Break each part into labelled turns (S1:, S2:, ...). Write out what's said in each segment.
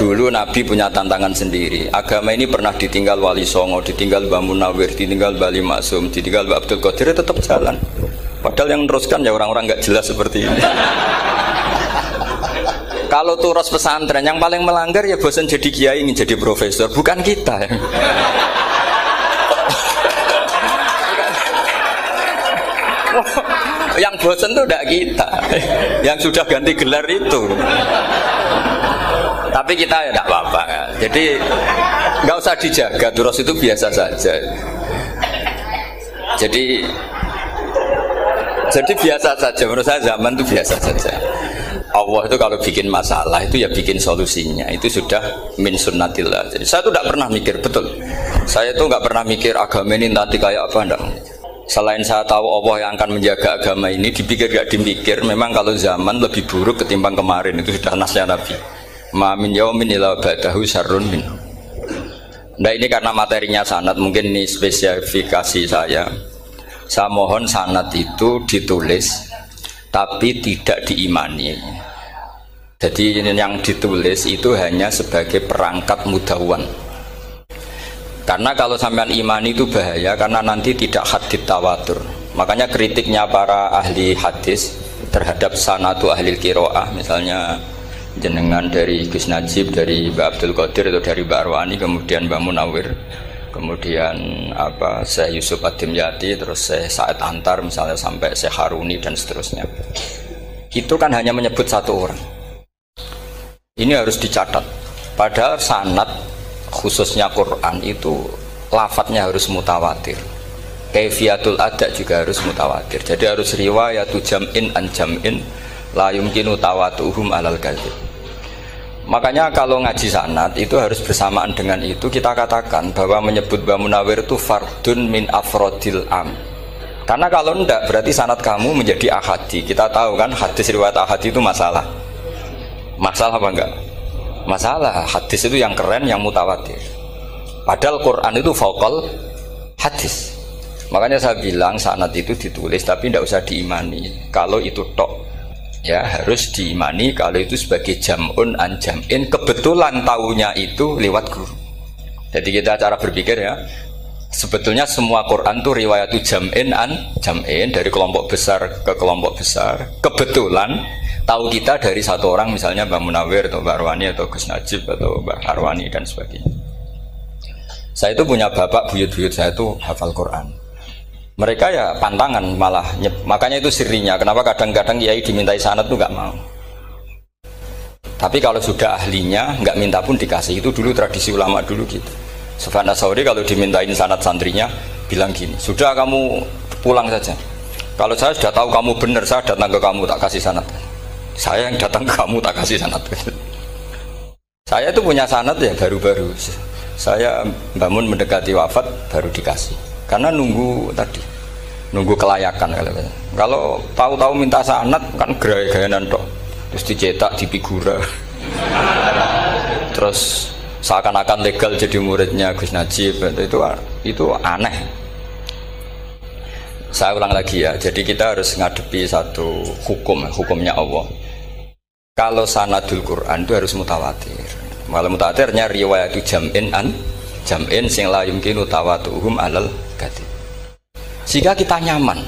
S1: Dulu Nabi punya tantangan sendiri. Agama ini pernah ditinggal Wali Songo, ditinggal Mbah Munawir, ditinggal Bali Maksum, ditinggal Mbah Abdul Qadir, tetap jalan. Padahal yang meneruskan ya orang-orang nggak jelas seperti ini. Kalau turus pesantren yang paling melanggar ya bosan jadi kiai ingin jadi profesor, bukan kita. Yang bosan tuh tidak kita, yang sudah ganti gelar itu. Tapi kita ya tidak apa-apa. Jadi nggak usah dijaga, turus itu biasa saja. Jadi biasa saja, menurut saya zaman itu biasa saja. Allah itu kalau bikin masalah itu ya bikin solusinya, itu sudah min sunnatillah. Jadi saya tuh tidak pernah mikir, betul. Saya tuh nggak pernah mikir agama ini nanti kayak apa, enggak. Selain saya tahu Allah yang akan menjaga agama ini, dipikir gak dipikir, memang kalau zaman lebih buruk ketimbang kemarin, itu sudah nasnya Nabi. Ma min yaumin illa ba'dahu syarrun min. Nah ini karena materinya sanad, mungkin ini spesifikasi saya. Saya mohon sanad itu ditulis tapi tidak diimani. Jadi yang ditulis itu hanya sebagai perangkat mudawwan. Karena kalau sampean imani itu bahaya, karena nanti tidak hadits tawatur. Makanya kritiknya para ahli hadis terhadap sanadu ahli qiraah, misalnya jenengan dari Gus Najib, dari Mbak Abdul Qadir atau dari Mbak Arwani, kemudian Mbak Munawir, kemudian Syekh Yusuf Ad-Dimyati, terus Syekh Sa'id Antar misalnya sampai Syekh Haruni dan seterusnya. Itu kan hanya menyebut satu orang. Ini harus dicatat. Padahal sanad khususnya Quran itu lafadznya harus mutawatir. Kaifiyatul ada juga harus mutawatir. Jadi harus riwayatu jam'in an jam'in la yumkinu tawatuhum alal kadzib. Makanya kalau ngaji sanad itu harus bersamaan dengan itu kita katakan bahwa menyebut Mbah Munawir itu fardun min afrodil am. Karena kalau enggak berarti sanad kamu menjadi ahadi. Kita tahu kan hadis riwayat ahadi itu masalah. Masalah apa enggak? Masalah. Hadis itu yang keren, yang mutawatir. Padahal Quran itu fauqal hadis. Makanya saya bilang sanad itu ditulis tapi tidak usah diimani. Kalau itu tok ya harus diimani kalau itu sebagai jam'un an jam'in, kebetulan taunya itu lewat guru. Jadi kita cara berpikir ya, sebetulnya semua Quran itu riwayatu jam'in an jam'in, dari kelompok besar ke kelompok besar. Kebetulan tahu kita dari satu orang, misalnya Mbak Munawir atau Mbak Arwani atau Gus Najib atau Mbak Arwani dan sebagainya. Saya itu punya bapak, buyut-buyut saya itu hafal Quran. Mereka ya pantangan malah, makanya itu sirinya. Kenapa kadang-kadang kiai dimintai sanad itu nggak mau. Tapi kalau sudah ahlinya nggak minta pun dikasih. Itu dulu tradisi ulama dulu gitu. Sufyan Ats-Tsauri kalau dimintain sanad santrinya bilang gini, sudah kamu pulang saja. Kalau saya sudah tahu kamu benar, saya datang ke kamu tak kasih sanad. Saya yang datang ke kamu tak kasih sanad. Saya itu punya sanad ya baru-baru. Saya bangun mendekati wafat baru dikasih. Karena nunggu tadi, nunggu kelayakan. Kalau tahu-tahu minta sanad kan gaya-gayanan toh, terus dicetak di figura, terus seakan-akan legal jadi muridnya Gus Najib. Itu aneh. Saya ulang lagi ya, jadi kita harus ngadepi satu hukumnya Allah. Kalau sanadul Quran itu harus mutawatir. Kalau mutawatirnya riwayatu jam'in an jam'in sing la yumkinu tawatuhum alal kadzib. Jika kita nyaman,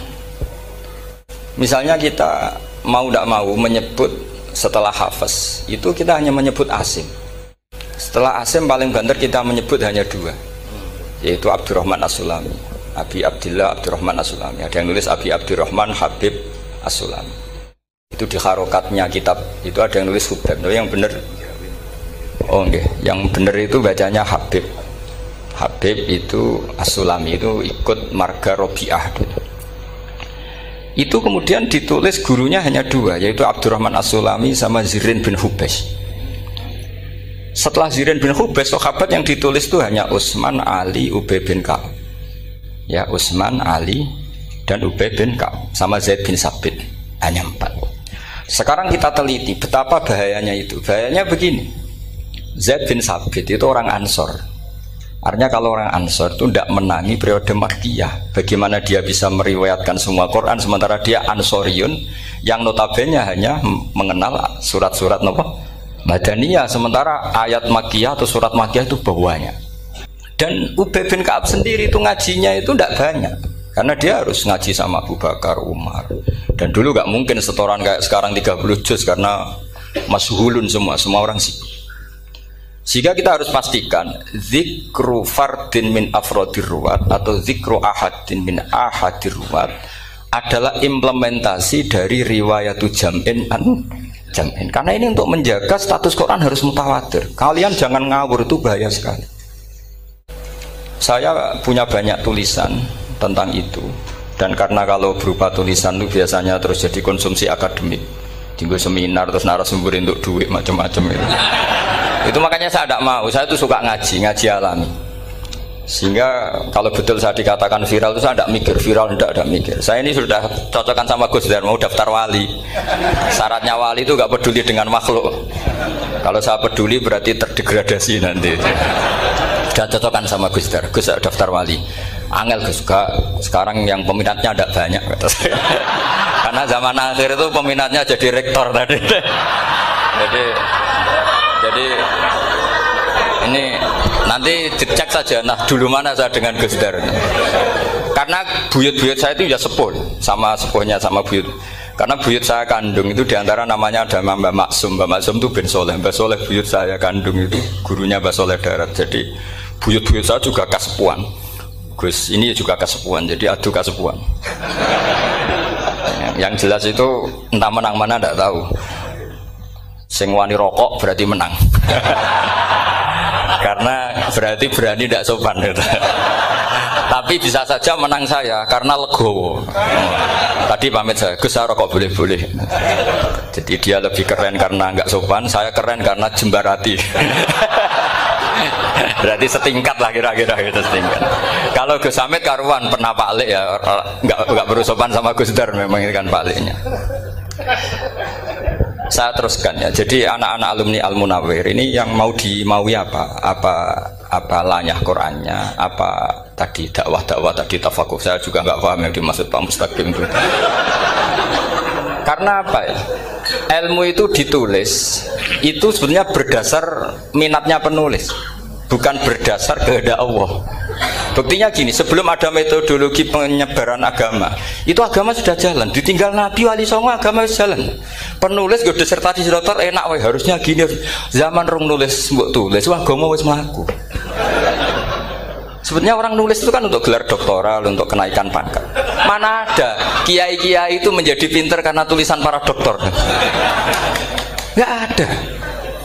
S1: misalnya kita mau tidak mau menyebut setelah hafaz, itu kita hanya menyebut Asim. Setelah Asim paling banter kita menyebut hanya dua, yaitu Abdurrahman As-Sulami, Abi Abdillah Abdurrahman As-Sulami. Ada yang nulis Abi Abdurrahman Habib As-Sulami. Itu di harokatnya kitab itu ada yang nulis Hubab. Yang benar, oh enggak, yang benar itu bacanya Habib. Habib itu As-Sulami, itu ikut marga Robi'ah. Itu kemudian ditulis gurunya hanya dua, yaitu Abdurrahman As-Sulami sama Zirin bin Hubesh. Setelah Zirin bin Hubesh, sahabat yang ditulis itu hanya Utsman, Ali, Ubay bin Ka'ab. Ya, Utsman, Ali dan Ubay bin Ka'ab sama Zaid bin Sabit, hanya 4. Sekarang kita teliti betapa bahayanya itu. Bahayanya begini, Zaid bin Sabit itu orang Ansor. Artinya kalau orang Ansor itu tidak menangi periode Makkiyah, bagaimana dia bisa meriwayatkan semua Quran sementara dia Ansoriun yang notabene hanya mengenal surat-surat Madaniyah, sementara ayat Makkiyah atau surat Makkiyah itu bawahnya. Dan Ubay bin Ka'ab sendiri itu ngajinya itu tidak banyak, karena dia harus ngaji sama Abu Bakar, Umar. Dan dulu nggak mungkin setoran kayak sekarang 30 juz karena masyhulun semua orang sibuk. Sehingga kita harus pastikan zikru fardin min afrodir ruwat atau zikru ahadin min ahadir ruwat adalah implementasi dari riwayatu jam'in an jam'in. Karena ini untuk menjaga status Quran harus mutawatir. Kalian jangan ngawur, itu bahaya sekali. Saya punya banyak tulisan tentang itu, dan karena kalau berupa tulisan itu biasanya terus jadi konsumsi akademik, tinggal seminar terus narasumber untuk duit macam-macam itu. Itu makanya saya tidak mau. Saya tuh suka ngaji alami. Sehingga kalau betul saya dikatakan viral itu saya tidak mikir, viral tidak mikir. Saya ini sudah cocokkan sama Gus Dar, mau daftar wali. Syaratnya wali itu nggak peduli dengan makhluk. Kalau saya peduli berarti terdegradasi nanti. Sudah cocokkan sama Gus Dar, Gus daftar wali. Angel Gus, sekarang yang peminatnya ada banyak kata saya. Karena zaman akhir itu peminatnya jadi rektor tadi. Jadi ini nanti dicek saja. Nah dulu mana saya dengan Gus Dar? Karena buyut-buyut saya itu ya sepuh, sama sepuhnya sama buyut. Karena buyut saya kandung itu diantara namanya ada Mbak Maksum. Mbak Maksum itu bin Soleh. Mbak Soleh buyut saya kandung itu gurunya Mbak Soleh Darat. Jadi buyut-buyut saya juga kasepuan. Gus ini juga kasepuan. Jadi adu kasepuan. Yang jelas itu entah menang mana tidak tahu. Sing wani rokok berarti menang. Karena berarti berani tidak sopan gitu. Tapi bisa saja menang saya karena legowo. Tadi pamit saya, Gus saya rokok boleh-boleh. Jadi dia lebih keren karena nggak sopan, saya keren karena jembarati. Berarti setingkat lah kira-kira gitu, setingkat. Kalau Gus Hamid karuan pernah Pak Alik ya, nggak perlu sopan sama Gus Dar, memang ini kan Pak Aliknya. Saya teruskan ya. Jadi anak-anak alumni Al-Munawwir ini yang maui apa lanyah Qur'annya, apa tadi dakwah tadi tafakuh. Saya juga nggak paham yang dimaksud Pak Mustaqim itu. Karena apa ya? Ilmu itu ditulis itu sebenarnya berdasar minatnya penulis, bukan berdasar kehendak Allah. Buktinya gini, sebelum ada metodologi penyebaran agama, itu agama sudah jalan. Ditinggal Nabi Wali Songo agama sudah jalan. Penulis gue disertasi dokter enak, harusnya gini. Zaman rong nulis mbok tulis, wah agama wis mlaku. Sebenarnya orang nulis itu kan untuk gelar doktoral, untuk kenaikan pangkat. Mana ada kiai-kiai itu menjadi pinter karena tulisan para doktor? Nggak ada.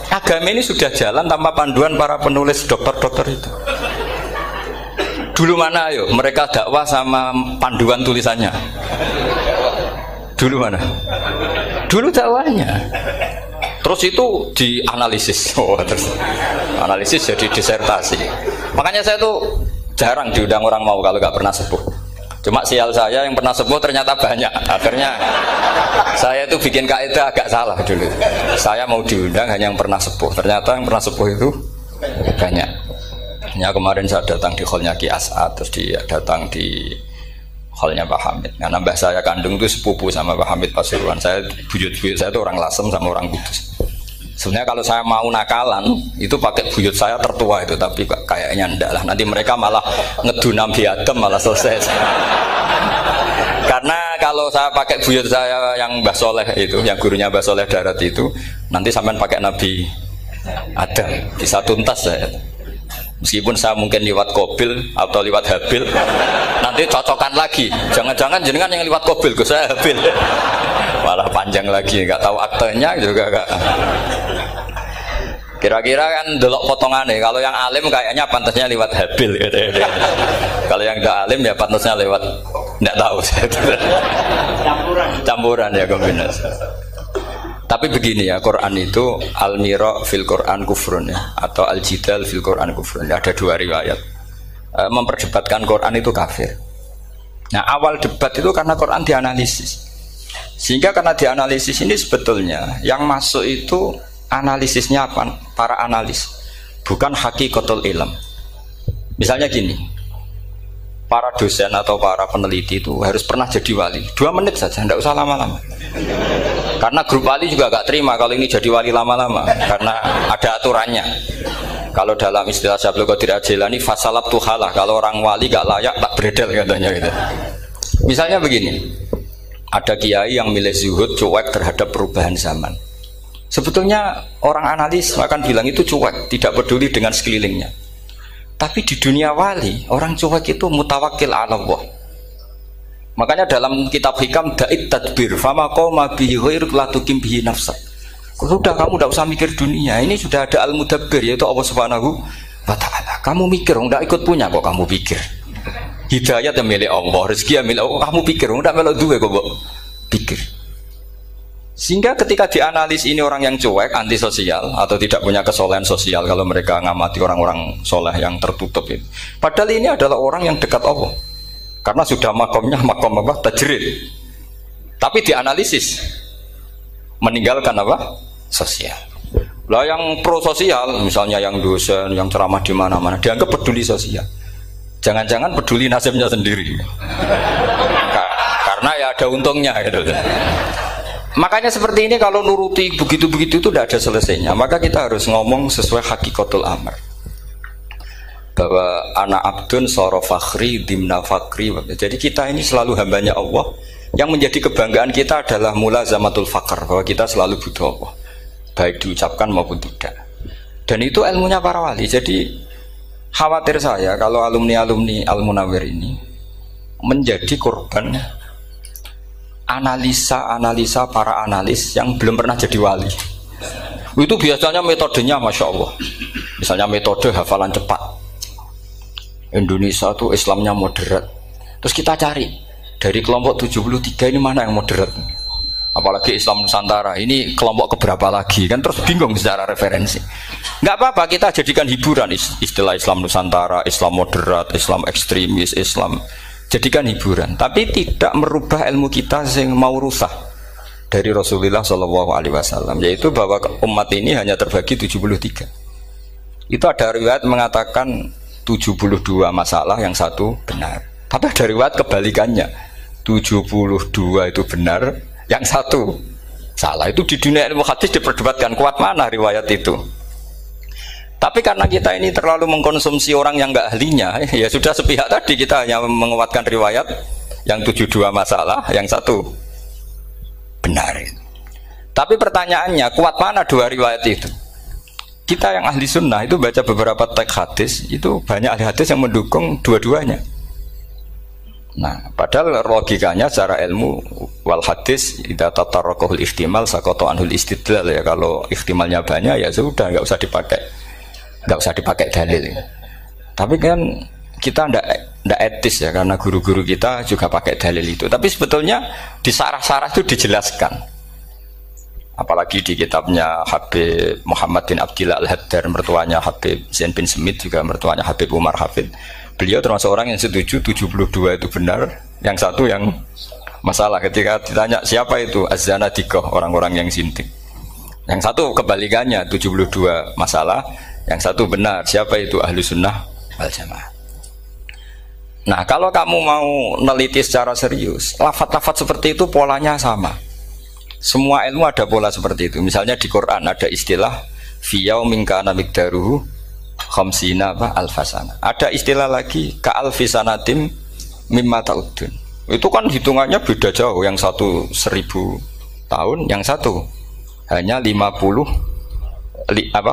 S1: Agama ini sudah jalan tanpa panduan para penulis dokter-dokter itu. Dulu mana ayo mereka dakwah sama panduan tulisannya? Dulu mana? Dulu dakwahnya. Terus itu dianalisis. Terus analisis jadi disertasi. Makanya saya tuh jarang diundang orang mau kalau nggak pernah sepuh. Cuma sial saya yang pernah sepuh ternyata banyak. Akhirnya saya itu bikin kaidah agak salah dulu. Saya mau diundang hanya yang pernah sepuh. Ternyata yang pernah sepuh itu banyak. Ya, kemarin saya datang di hallnya Ki As'ad, terus dia datang di hallnya Pak Hamid. Karena mbah saya kandung itu sepupu sama Pak Hamid Pasuruan. Saya buyut-buyut saya itu orang Lasem sama orang Kudus. Sebenarnya kalau saya mau nakalan itu pakai buyut saya tertua itu, tapi kayaknya enggak lah. Nanti mereka malah ngedu Nabi Adam malah selesai. Karena kalau saya pakai buyut saya yang Mbah Soleh itu, yang gurunya Mbah Soleh Darat itu, nanti sampean pakai Nabi Adam bisa tuntas saya. Meskipun saya mungkin lewat Kobil atau lewat Habil, nanti cocokan lagi. Jangan-jangan jenengan yang lewat Kobil, gue saya Habil. Malah panjang lagi, nggak tahu aktenya juga nggak. Kira-kira kan delok potongannya. Kalau yang alim kayaknya pantasnya lewat Habil. Gitu. Kalau yang tidak alim ya pantasnya lewat, nggak tahu. Campuran ya kombinasi. Tapi begini ya, Quran itu al-mira fil Quran kufrun ya, atau al-jidal fil Quran kufrun. Ada dua riwayat. Memperdebatkan Quran itu kafir. Nah, awal debat itu karena Quran dianalisis. Sehingga karena dianalisis ini sebetulnya yang masuk itu analisisnya apa? Para analis, bukan hakikatul ilm. Misalnya gini, para dosen atau para peneliti itu harus pernah jadi wali. 2 menit saja, tidak usah lama-lama. Karena grup wali juga gak terima kalau ini jadi wali lama-lama, karena ada aturannya. Kalau dalam istilah Syaikhul Qadir Al-Jilani, fasalab tuhalah, kalau orang wali gak layak tak beredel katanya gitu. Misalnya begini, ada kiai yang milih zuhud, cuek terhadap perubahan zaman. Sebetulnya orang analis akan bilang itu cuek, tidak peduli dengan sekelilingnya. Tapi di dunia wali, orang cuek itu mutawakkil ala Allah. Makanya dalam kitab hikam da'it tadbir fama qoma bihi ghairuk la tukim bihi nafsa. Sudah kamu tidak usah mikir dunia. Ini sudah ada al-mudabbir yaitu Allah Subhanahu wa taala. Kamu mikir enggak ikut punya kok kamu pikir. Hidayah yang milik Allah, rezeki yang milik Allah, kamu pikir enggak melok duwe kok pikir. Sehingga ketika dianalisis ini orang yang cuek, antisosial atau tidak punya kesolehan sosial kalau mereka ngamati orang-orang soleh yang tertutup itu. Padahal ini adalah orang yang dekat Allah. Karena sudah makomnya makom apa? Tajrid. Tapi dianalisis meninggalkan apa? Sosial. Lah yang pro sosial, misalnya yang dosen, yang ceramah di mana-mana, dianggap peduli sosial. Jangan-jangan peduli nasibnya sendiri. Karena ya ada untungnya gitu. Makanya seperti ini kalau nuruti begitu-begitu itu tidak ada selesainya. Maka kita harus ngomong sesuai hakikatul amr. Bahwa anak abdun soro fakhri dimna fakri. Jadi kita ini selalu hambanya Allah. Yang menjadi kebanggaan kita adalah mulazamatul fakr, bahwa kita selalu butuh Allah, baik diucapkan maupun tidak. Dan itu ilmunya para wali. Jadi khawatir saya kalau alumni-alumni Al-Munawwir ini menjadi korban analisa para analis yang belum pernah jadi wali. Itu biasanya metodenya Masya Allah. Misalnya metode hafalan cepat. Indonesia tuh Islamnya moderat. Terus kita cari dari kelompok 73 ini mana yang moderat? Apalagi Islam Nusantara ini kelompok keberapa lagi? Kan terus bingung secara referensi. Nggak apa-apa, kita jadikan hiburan istilah Islam Nusantara, Islam moderat, Islam ekstremis, Islam. Jadikan hiburan, tapi tidak merubah ilmu kita yang mau rusak dari Rasulullah SAW, yaitu bahwa umat ini hanya terbagi 73. Itu ada riwayat mengatakan 72 masalah, yang satu benar. Tapi ada riwayat kebalikannya, 72 itu benar, yang satu salah. Itu di dunia ilmu hadis diperdebatkan, kuat mana riwayat itu. Tapi karena kita ini terlalu mengkonsumsi orang yang nggak ahlinya, ya sudah sepihak tadi kita hanya menguatkan riwayat yang 72 masalah, yang satu benar. Tapi pertanyaannya, kuat mana dua riwayat itu? Kita yang ahli sunnah itu baca beberapa teks hadis, itu banyak ahli hadis yang mendukung dua-duanya. Nah, padahal logikanya secara ilmu wal hadis idza tatarraqahul ihtimal saqata anhul istidlal, ya kalau ihtimalnya banyak ya sudah nggak usah dipakai dalil. Tapi kan kita ndak etis ya, karena guru-guru kita juga pakai dalil itu. Tapi sebetulnya di sarah-sarah itu dijelaskan. Apalagi di kitabnya Habib Muhammad bin Abdillah Al-Haddar, mertuanya Habib Zain bin Smith, juga mertuanya Habib Umar Hafid. Beliau termasuk orang yang setuju 72 itu benar, yang satu yang masalah. Ketika ditanya siapa itu Az-Zanadiqah, orang-orang yang sintik. Yang satu kebalikannya, 72 masalah, yang satu benar, siapa itu Ahlu Sunnah wal Jamaah. Nah, kalau kamu mau neliti secara serius, lafaz-lafaz seperti itu polanya sama. Semua ilmu ada pola seperti itu. Misalnya di Quran ada istilah fi yaumin kana miqdaruhu khamsina alfasana. Ada istilah lagi ka alfisanatim mimma ta'udun. Itu kan hitungannya beda jauh. Yang satu 1000 tahun, yang satu hanya 50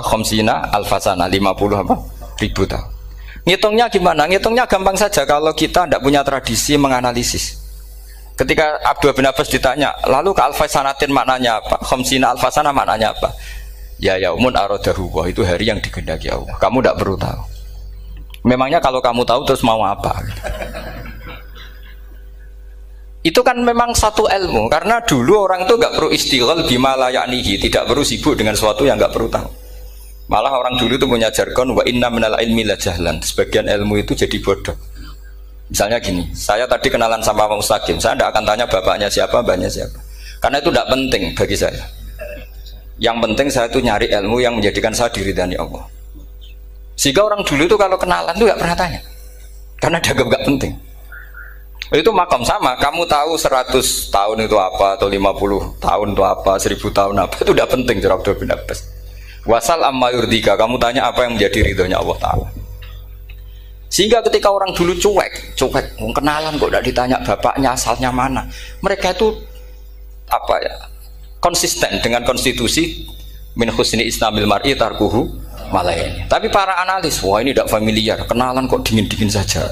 S1: khamsina alfasana, 50 ribu tahun. Ngitungnya gimana? Ngitungnya gampang saja kalau kita tidak punya tradisi menganalisis. Ketika Abdul bin Abbas ditanya, lalu ke alfasanatin maknanya apa? Khamsina alfasana maknanya apa? Ya yaumun aradahu, wah itu hari yang dikehendaki Allah. Kamu tidak perlu tahu. Memangnya kalau kamu tahu terus mau apa? Itu kan memang satu ilmu. Karena dulu orang itu nggak perlu istighal bima la ya'nihi, tidak perlu sibuk dengan sesuatu yang nggak perlu tahu. Malah orang dulu itu punya jargon wa inna minal ilmi la jahlan. Sebagian ilmu itu jadi bodoh. Misalnya gini, saya tadi kenalan sama Pak Mustaqim, saya tidak akan tanya bapaknya siapa, mbaknya siapa, karena itu tidak penting bagi saya. Yang penting saya itu nyari ilmu yang menjadikan saya diridani Allah. Sehingga orang dulu itu kalau kenalan itu nggak pernah tanya, karena dianggap nggak penting. Itu makam sama, kamu tahu 100 tahun itu apa, atau 50 tahun itu apa, 1000 tahun apa, itu tidak penting cara Abdul bin Abbas. Wasal amma yurdika, kamu tanya apa yang menjadi ridhonya Allah Ta'ala. Sehingga ketika orang dulu cuek, kenalan kok tidak ditanya bapaknya asalnya mana. Mereka itu apa ya, konsisten dengan konstitusi min husni islamil mar'i tarkuhu malaini. Tapi para analis, wah ini tidak familiar, kenalan kok dingin-dingin saja.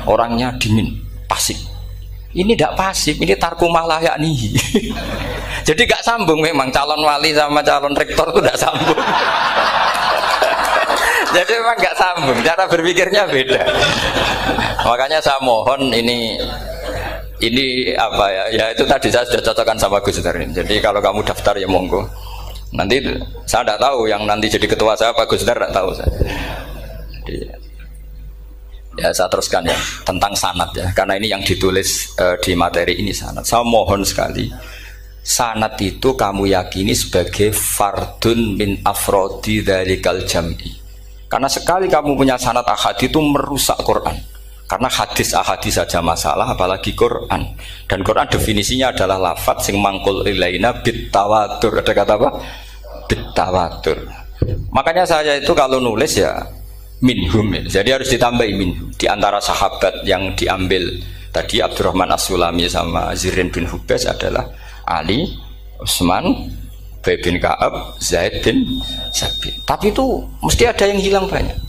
S1: Orangnya dingin, pasif. Ini tidak pasif, ini tarku malah yaknihi. Jadi gak sambung memang calon wali sama calon rektor itu tidak sambung. Jadi memang gak sambung, cara berpikirnya beda. Makanya saya mohon ini apa ya? Ya itu tadi saya sudah cocokkan sama Gus Darin. Jadi kalau kamu daftar ya monggo. Nanti saya tidak tahu yang nanti jadi ketua saya Pak Gus Dar, tidak tahu saya. Jadi, ya saya teruskan ya tentang sanad ya, karena ini yang ditulis di materi ini sanad. Saya mohon sekali, sanad itu kamu yakini sebagai fardun min afrodi dzalikal jam'i. Karena sekali kamu punya sanad ahad itu merusak Quran. Karena hadis saja masalah, apalagi Quran. Dan Quran definisinya adalah lafadz sing mangkul ilaina bit tawatur. Ada kata apa? Bit tawatur. Makanya saya itu kalau nulis ya minhum. Jadi harus ditambahi minhum. Di antara sahabat yang diambil tadi Abdurrahman As-Sulami sama Zirin bin Hubes adalah Ali, Utsman, Ubay bin Ka'ab, Zaid bin Sabit. Tapi itu mesti ada yang hilang banyak.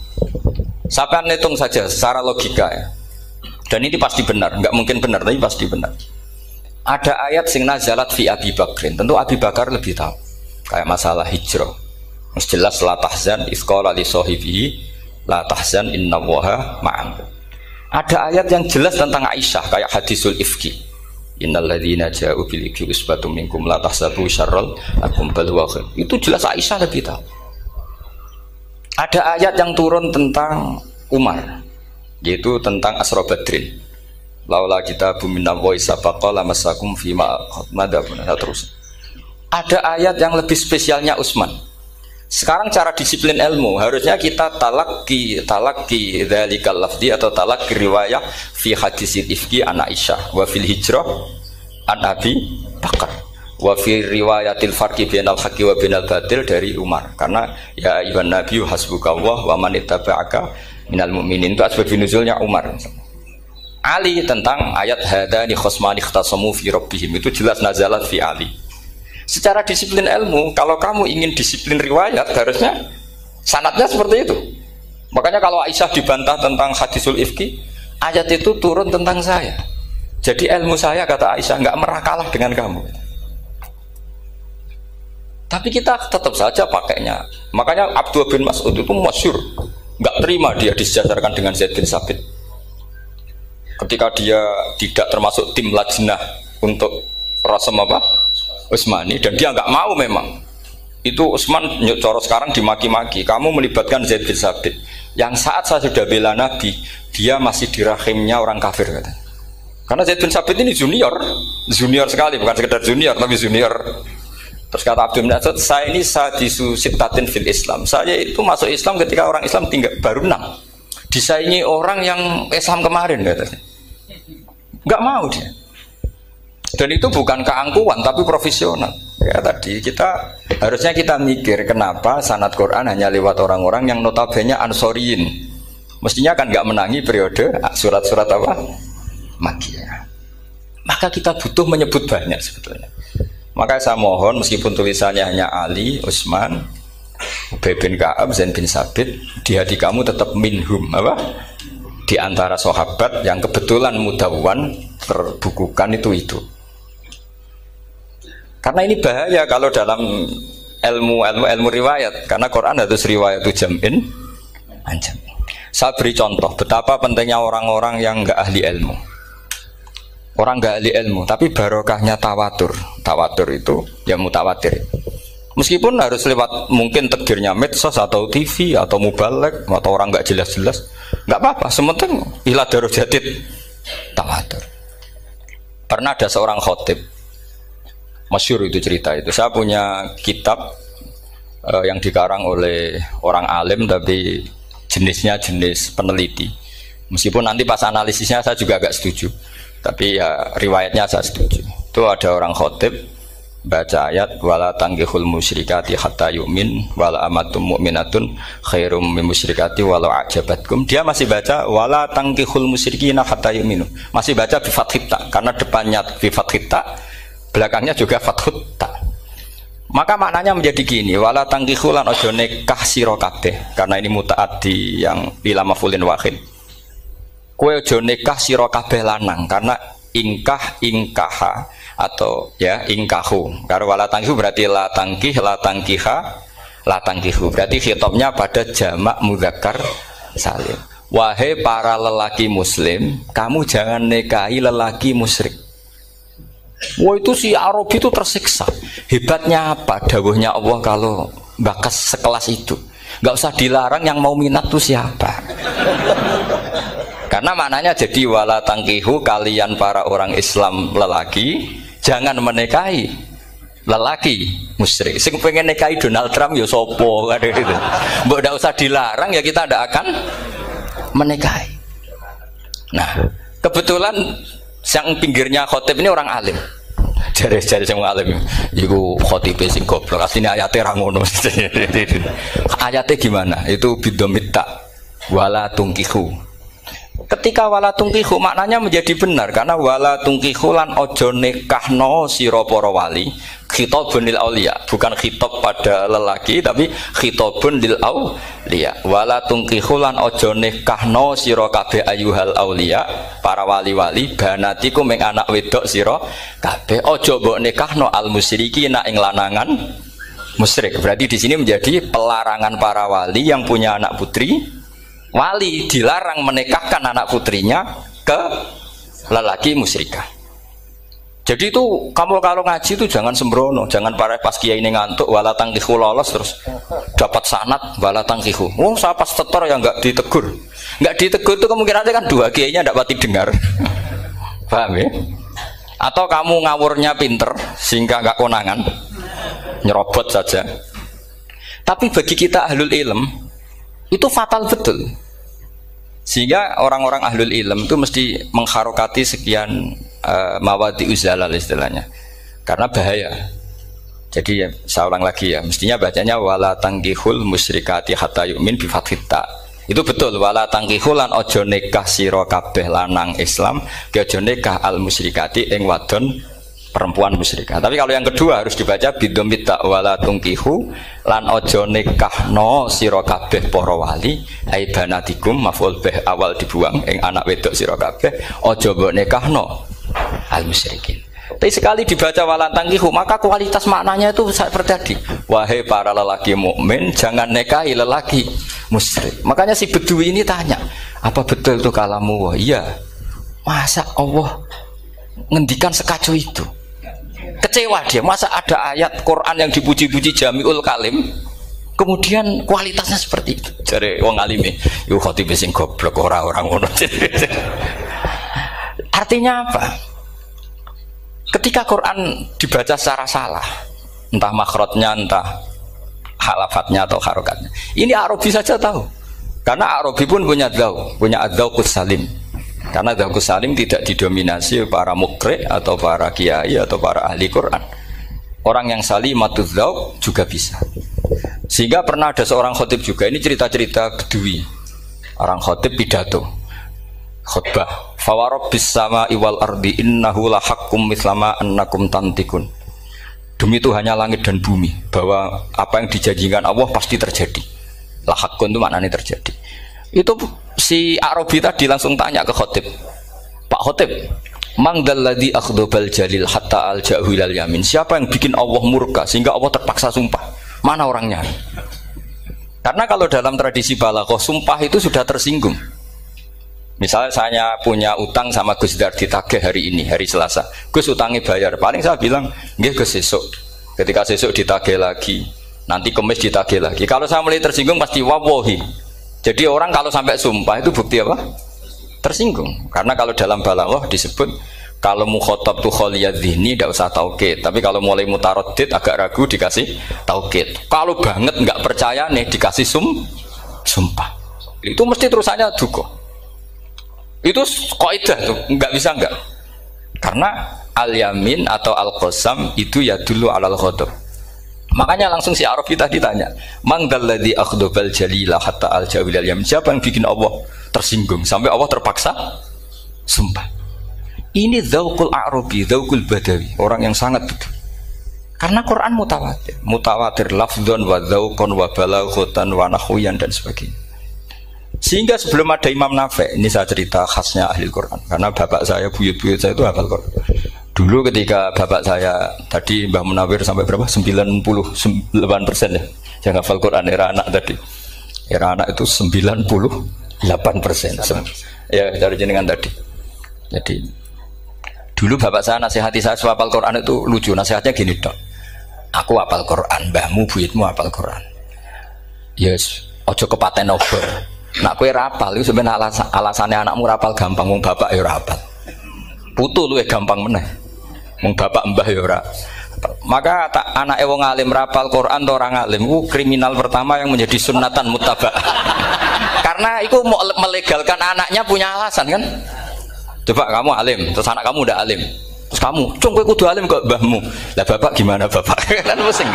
S1: Sampai hitung saja secara logika ya. Dan ini pasti benar, nggak mungkin benar tapi pasti benar. Ada ayat sing nazalat fi Abi Bakrin. Tentu Abi Bakar lebih tahu. Kayak masalah hijrah. Mas jelas la tahzan isqala li sahibihi la tahzan innallaha ma'an. Ada ayat yang jelas tentang Aisyah kayak hadisul ifki. Innal ladzina ja'u bil ifki usbatum minkum la tahsabu syarral lakum bal huwa khair. Itu jelas Aisyah lebih tahu. Ada ayat yang turun tentang Umar, yaitu tentang Asra Badrin. Laula kita bumina wa isabaqa lamasakum fima madabun. Terus ada ayat yang lebih spesialnya Utsman. Sekarang cara disiplin ilmu harusnya kita talaqi dzalikal lafzi atau talaqi riwayah fi hadisil ifki an Aisyah wa fil hijrah an Abi Bakar wa fi riwayatil farqi bainal haqqi wa bainal batil dari Umar. Karena ya ayyuhan nabiyyu hasbukallah wa man ittaba'aka minal mu'minin, itu asbab nuzulnya Umar. Ali tentang ayat hadani khosmani ikhtasamu fi rabbihim, itu jelas nazalat fi Ali. Secara disiplin ilmu, kalau kamu ingin disiplin riwayat harusnya sanadnya seperti itu. Makanya kalau Aisyah dibantah tentang hadisul ifki, ayat itu turun tentang saya. Jadi ilmu saya, kata Aisyah, nggak merah kalah dengan kamu. Tapi kita tetap saja pakainya. Makanya Abdullah bin Mas'ud itu masyhur, nggak terima dia disejajarkan dengan Zaid bin Sabit. Ketika dia tidak termasuk tim lajnah untuk Rasam apa? Utsmani, dan dia nggak mau memang. Itu Utsman coro sekarang dimaki-maki, kamu melibatkan Zaid bin Sabit. Yang saat saya sudah bela Nabi, dia masih di rahimnya orang kafir katanya. Karena Zaid bin Sabit ini junior sekali, bukan sekedar junior tapi junior. Terus kata Abdul bin Asad, saya ini sadisu sittatin fil Islam. Saya itu masuk Islam ketika orang Islam tinggal baru 6. Disaingi orang yang Islam kemarin katanya. Enggak mau dia. Dan itu bukan keangkuhan tapi profesional. Ya tadi harusnya kita mikir kenapa sanad Quran hanya lewat orang-orang yang notabene ansoriyin. Mestinya kan enggak menangi periode surat-surat apa? Makkiyah. Maka kita butuh menyebut banyak sebetulnya. Maka saya mohon meskipun tulisannya hanya Ali, Utsman, Ubay bin Ka'ab, Zaid bin Sabit, di hati kamu tetap minhum apa? Di antara sahabat yang kebetulan mudawwan terbukukan itu. Karena ini bahaya kalau dalam ilmu riwayat, karena Quran harus riwayat itu jam'in anjam. Saya beri contoh betapa pentingnya orang-orang yang enggak ahli ilmu. Orang nggak ahli ilmu, tapi barokahnya tawatur. Tawatur itu ya mutawatir. Meskipun harus lewat mungkin takdirnya medsos atau TV atau mubalek atau orang nggak jelas-jelas, nggak apa-apa. Sementing ila darajatid tawatur. Pernah ada seorang khotib, masyhur itu cerita itu. Saya punya kitab yang dikarang oleh orang alim tapi jenisnya jenis peneliti. Meskipun nanti pas analisisnya saya juga agak setuju. Tapi ya riwayatnya saya setuju. Itu ada orang khotib baca ayat wala tangkihul musyrikati hatta yu'min wala amatum mu'minatun khairum min musyrikati walau ajabatkum. Dia masih baca wala tangkihul musyrikina hatta yu'minu. Masih baca bi fathit ta karena depannya bi fathit ta, belakangnya juga fathut ta. Maka maknanya menjadi gini, wala tangkihul lan ojo nikah sira kabeh karena ini mutaaddi yang ila mafulin wahid. Kowe aja nikah sira kabeh lanang karena ingkaha atau ya ingkahu. Karo wala tangkihu berarti la tangkih, la tangkiha, la tangkihu. Berarti khitabnya pada jamak mudzakkar salim. Wahai para lelaki muslim, kamu jangan nikahi lelaki musyrik. Wah itu si Arabi itu tersiksa. Hebatnya apa dawuhnya Allah kalau bakas sekelas itu? Gak usah dilarang, yang mau minat tuh siapa? Karena maknanya jadi wala tangkihu, kalian para orang Islam lelaki jangan menikahi lelaki musyrik. Sing pengen nikahi Donald Trump ya sopo kan gitu. Mbok ndak usah dilarang ya kita ndak akan menikahi. Nah, kebetulan yang pinggirnya khotib ini orang alim. Jari-jari sing alim iku khotibe sing goblok. Asline ayate ra ngono. Ayate gimana? Itu bidomita wala tungkihu. Ketika wala tungkihu maknanya menjadi benar karena wala tungkihu lan ojo nikahno sira para wali khitabun lil auliya, bukan khitab pada lelaki tapi khitabun lil auliya. Wala tungkihu lan ojo nikahno sira kabeh ayuhal auliya, para wali-wali banatiku ming anak wedok sira kabeh ojo mbok nikahno al musyrikina ing lanangan musyrik. Berarti di sini menjadi pelarangan para wali yang punya anak putri. Wali dilarang menikahkan anak putrinya ke lelaki musyrikah. Jadi itu kamu kalau ngaji itu jangan sembrono, jangan pas kiai ini ngantuk wala tangkihu lolos terus dapat sanad wala tangkihu. Oh saya pas setor yang nggak ditegur, itu kemungkinannya kan dua kiainya tidak pati dengar. Paham ya? Atau kamu ngawurnya pinter sehingga nggak konangan, nyerobot saja. Tapi bagi kita ahlul ilm itu fatal betul. Sehingga orang-orang ahlul ilm itu mesti mengharokati sekian mawadi uzalal istilahnya, karena bahaya. Jadi ya, saya ulang lagi ya, mestinya bacanya wala tangkihul musyrikati hatta yu'min bi fathit ta. Itu betul, wala tangkihul lan ojo nikah sira kabeh lanang Islam, ke ojo nikah al musyrikati ing wadon perempuan musyrikah. Tapi kalau yang kedua harus dibaca bidomit ta wala tungkihu lan ojo nikahno sira kabeh para wali ai banatikum maf'ul bih awal dibuang ing anak wedok sira kabeh ojo mbok nikahno al musyrikin. Tapi sekali dibaca wala tangkihu maka kualitas maknanya itu seperti tadi. Wahai para lelaki mukmin jangan nikahi lelaki musyrik. Makanya si Bedui ini tanya, apa betul itu kalamu? Wah, iya. Masa Allah ngendikan sekacau itu? Kecewa dia, masa ada ayat Quran yang dipuji-puji jami'ul kalim kemudian kualitasnya seperti itu. Jare wong alime yo khotib sing goblok orang ngono. Artinya apa? Ketika Quran dibaca secara salah, entah makhrajnya, entah halafatnya atau harokatnya, ini Arabi saja tahu, karena Arabi pun punya adzauqus salim. Karena adzauqus salim tidak didominasi para mukri atau para kiai atau para ahli Quran. Orang yang salimatuz dzauq juga bisa. Sehingga pernah ada seorang khotib juga, ini cerita-cerita Bedui. Orang khotib pidato khutbah, fawarabbis sama'i wal ardi innahu lahaqqum mislama annakum tantikun. Demi Tuhannya langit dan bumi, bahwa apa yang dijanjikan Allah pasti terjadi. Lahaqqun itu maknanya terjadi. Itu si Arabi tadi langsung tanya ke khotib, Pak khotib, mangdalladzi akhdobal jalil hatta al-ja'hu ilal yamin. Siapa yang bikin Allah murka sehingga Allah terpaksa sumpah? Mana orangnya? Karena kalau dalam tradisi balaghah sumpah itu sudah tersinggung. Misalnya saya punya utang sama Gus Dar ditagih hari ini, hari Selasa. Gus utangnya bayar, paling saya bilang nggih Gus sesuk. Ketika sesuk ditagih lagi, nanti Kamis ditagih lagi. Kalau saya mulai tersinggung pasti wawahi. Jadi orang kalau sampai sumpah itu bukti apa? Tersinggung. Karena kalau dalam balaghah disebut kalau mukhatab tu khaliyadzihni tidak usah taukid, tapi kalau mulai mutaraddid agak ragu dikasih taukid. Kalau banget nggak percaya nih dikasih sumpah. Itu mesti terusannya duga. Itu kaidah tuh, nggak bisa nggak. Karena al-yamin atau al-qasam itu ya dulu alal ghadab. Makanya langsung si Arabi tadi tanya, "Mangdalladzi akhdabal jalila hatta al-jawil al-yamin?" Siapa yang bikin Allah tersinggung sampai Allah terpaksa sumpah? Ini dzauqul Arabi, dzauqul Badawi, orang yang sangat betul. Karena Quran mutawatir, mutawatir lafdzon wa dzauqon wa balaghatan wa nahwiyan dan sebagainya. Sehingga sebelum ada Imam Nafi', ini saya cerita khasnya ahli Quran, karena bapak saya, buyut-buyut saya itu hafal Quran. Dulu ketika bapak saya tadi Mbah Munawir sampai berapa? 98% ya. Yang hafal Quran era anak tadi. Era anak itu 98%. Ya, dari jenengan tadi. Jadi dulu bapak saya nasihati saya soal hafal Quran itu lucu. Nasihatnya gini, Dok. Aku hafal Quran, mbahmu buyutmu hafal Quran. Yes, ojo kepaten obor. Nak kowe rapal itu sebenarnya alasannya anakmu rapal gampang, wong bapak ya rapal. Putu luwih gampang meneh. Wong bapak mbah ya ora. Maka anake wong alim rapal Quran atau orang alim itu kriminal pertama yang menjadi sunnatan muttaba'ah. Karena itu mau melegalkan anaknya punya alasan kan. Coba kamu alim, terus anak kamu udah alim. Terus kamu, "Cung kowe kudu alim kok mbahmu." Lah bapak gimana bapak? Kan pusing.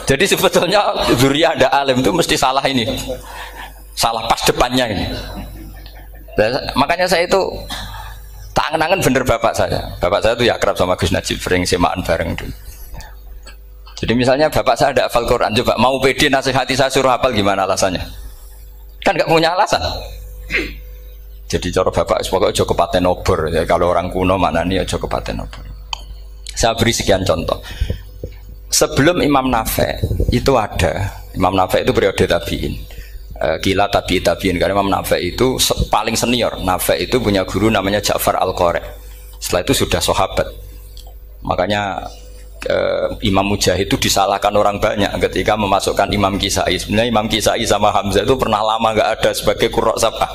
S1: Jadi sebetulnya zuriya ada alim itu mesti salah ini, salah pas depannya ini. Makanya saya itu tak angen-angen bener bapak saya. Bapak saya itu ya akrab sama Gus Najib, sering semaan bareng dulu. Jadi misalnya bapak saya ada hafal Quran, coba mau pede nasihati saya suruh hafal gimana alasannya? Kan nggak punya alasan. Jadi cara bapak pokoknya ojo kepaten obor. Ya, kalau orang kuno mana nih ojo kepaten obor. Saya beri sekian contoh. Sebelum Imam Nafi' itu ada, Imam Nafi' itu periode tabi'in, kila tabi'in, karena Imam Nafi' itu paling senior. Nafi' itu punya guru namanya Ja'far Al-Qari. Setelah itu sudah sahabat. Makanya Imam Mujahid itu disalahkan orang banyak ketika memasukkan Imam Kisai. Sebenarnya Imam Kisai sama Hamzah itu pernah lama nggak ada sebagai qurra sab'ah.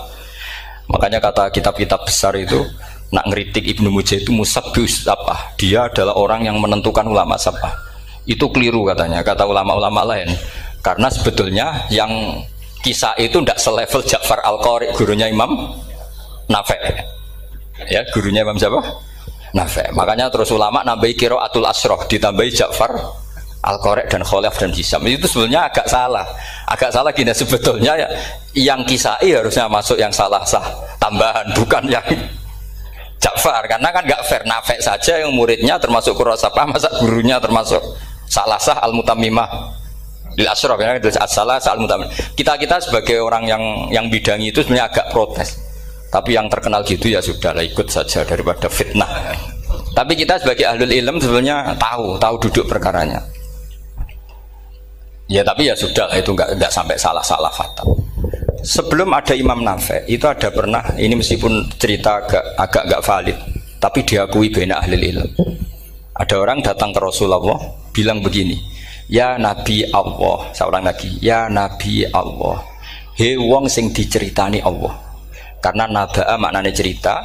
S1: Makanya kata kitab-kitab besar itu nak ngeritik Ibnu Mujahid itu musabbius sab'ah. Dia adalah orang yang menentukan ulama sab'ah. Itu keliru katanya, kata ulama-ulama lain. Karena sebetulnya yang kisah itu tidak selevel Ja'far Al-Qari, gurunya Imam Nafi'. Ya, gurunya Imam siapa? Nafi'. Makanya terus ulama nambahi qiraatul asroh, ditambahi Ja'far Al-Qari dan Khalaf dan Hisam. Itu sebetulnya agak salah. Agak salah gini, sebetulnya ya, yang kisah harusnya masuk yang salah sah tambahan, bukan yang Ja'far. Karena kan nggak fair, Nafi' saja yang muridnya termasuk qurrasabah, masa gurunya termasuk salah sah al-mutammimah lil asyraf, ya, salah sah al-mutammimah. Kita sebagai orang yang bidangi itu sebenarnya agak protes, tapi yang terkenal gitu ya sudahlah, ikut saja daripada fitnah. Tapi kita sebagai ahlul ilm sebenarnya tahu duduk perkaranya. Ya tapi ya sudah, itu nggak sampai salah fatal. Sebelum ada Imam Nafi' itu ada pernah, ini meskipun cerita agak valid, tapi diakui baina ahlul ilm. Ada orang datang ke Rasulullah bilang begini, "Ya Nabi Allah," saya ulang lagi, "Ya Nabi Allah, he wong sing diceritani Allah." Karena naba'a maknanya cerita,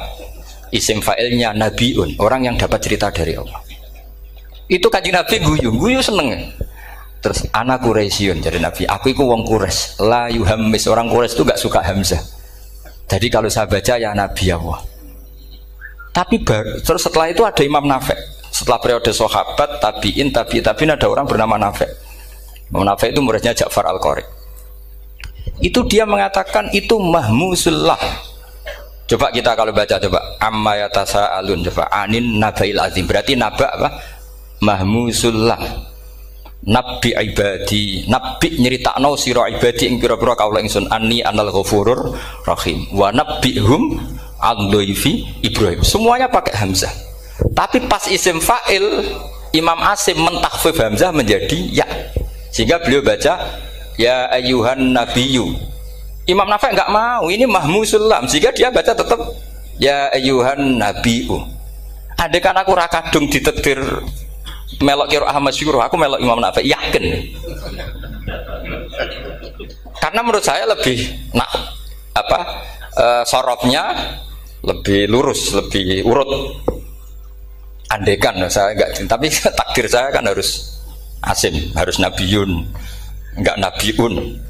S1: isim fa'ilnya nabiun, orang yang dapat cerita dari Allah. Itu Kanjeng Nabi guyu seneng. Terus anak Quraisyun, jadi Nabi, aku itu wong Quraisy, la yuhammis, orang Quraisy itu gak suka hamzah. Jadi kalau saya baca ya Nabi Allah. Tapi terus setelah itu ada Imam Nafi'. Setelah periode sahabat, tabi'in ada orang bernama Nafi'. Imam Nafi' itu muridnya Ja'far Al-Qari. Itu dia mengatakan itu mahmusullah. Coba kita kalau baca coba amma yatasaalun, coba anin nabail azim. Berarti naba apa? Mahmusullah. Nabi ibadi, nabi nyeritakno sira ibadi ing pira-pira kaula ingsun anni anal ghafurur rahim wa nabbihum ad-dhaifi Ibrahim. Semuanya pakai hamzah. Tapi pas isim fa'il Imam Asim mentakhfif hamzah menjadi ya, sehingga beliau baca ya ayyuhan nabiyyu. Imam Nafi' enggak mau, ini mahmusul lam, sehingga dia baca tetap ya ayyuhan nabiyyu. Andai kan aku ra kadung ditakdir melok qiraah masyhur, aku melok Imam Nafi', yakin. Karena menurut saya lebih sorofnya lebih lurus, lebih urut. Andekan saya enggak, tapi takdir saya kan harus Asim, harus Nabiyun, enggak Nabiun.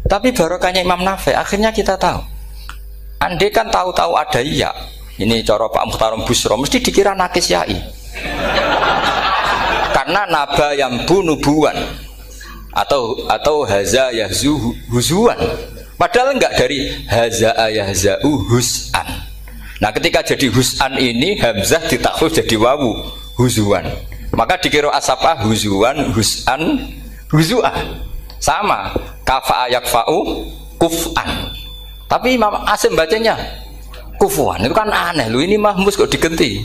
S1: Tapi barokahnya Imam Nafi', akhirnya kita tahu Andai kan tahu-tahu ada ya, ini cara Pak Muhtarom Busro, mesti dikira nakis yai. Karena naba yang bunubuan atau haza yahzu huzuan. Padahal enggak, dari haza yahza'u hus'an. Nah ketika jadi hus'an ini hamzah ditakhfif jadi wawu huzuan. Maka dikira asapa huzuan, hus'an, huzu'an. Sama, kafa'a yakfa'u kuf'an. Tapi Imam Asim bacanya kufuan. Itu kan aneh. Lu ini mahmus kok digenti.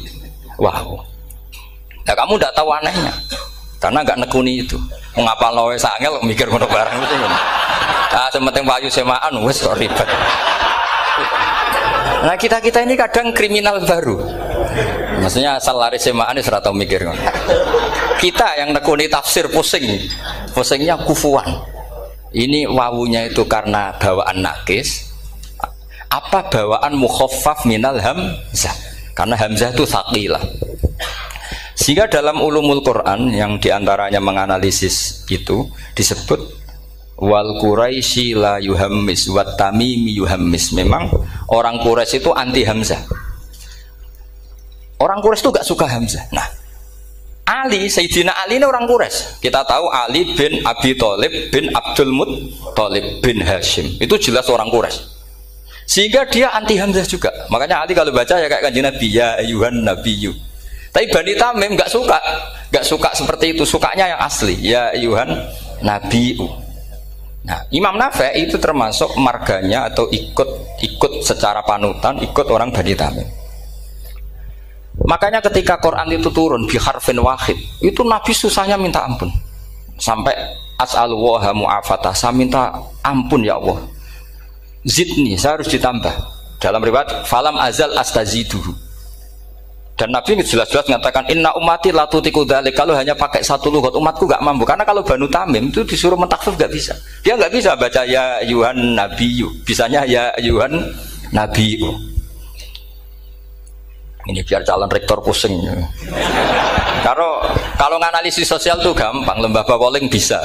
S1: Wow. Ya kamu tidak tahu anehnya. Karena nggak nekuni itu. Mengapa lo sangel mikir ngono barang itu. Ah sementing wayu semaan wes kok ribet. Nah kita ini kadang kriminal baru. Maksudnya asal lari semaan ora tau mikir. Kita yang nekuni tafsir pusingnya kufuan. Ini wawunya itu karena bawaan nakis. Apa bawaan mukhaffaf minal hamzah? Karena hamzah itu tsaqilah. Sehingga dalam ulumul Quran yang diantaranya menganalisis itu disebut wal Quraisy la yuhammis wat tamimi yuhammis. Memang orang Quraisy itu anti hamzah. Orang Quraisy itu gak suka hamzah. Nah, Ali, Sayyidina Ali ini orang Quraisy. Kita tahu Ali bin Abi Thalib bin Abdul Muttalib bin Hashim. Itu jelas orang Quraisy. Sehingga dia anti hamzah juga. Makanya Ali kalau baca ya kayak Kanjeng Nabi, ya ayyuhan nabiyyu. Tapi Bani Tamim nggak suka seperti itu, sukanya yang asli, ya ayyuhan nabiyyu. Nah, Imam Nafi' itu termasuk marganya atau ikut secara panutan, ikut orang Bani Tamim. Makanya ketika Quran itu turun bi harfin wahid, itu Nabi susahnya minta ampun. Sampai as'alullaha mu'afatah, saya minta ampun ya Allah. Zidni, saya harus ditambah. Dalam riwayat falam azal astaziduhu. Dan Nabi jelas-jelas mengatakan inna ummati la tutiku dzalik. Kalau hanya pakai satu lughat umatku gak mampu. Karena kalau Banu Tamim itu disuruh mentakfif gak bisa. Dia gak bisa baca ya ayyuhan nabiyyu. Bisanya ya ayyuhan nabiyyu. Ini biar calon rektor pusing. Kalau nganalisis sosial tuh gampang, lembaga polling bisa.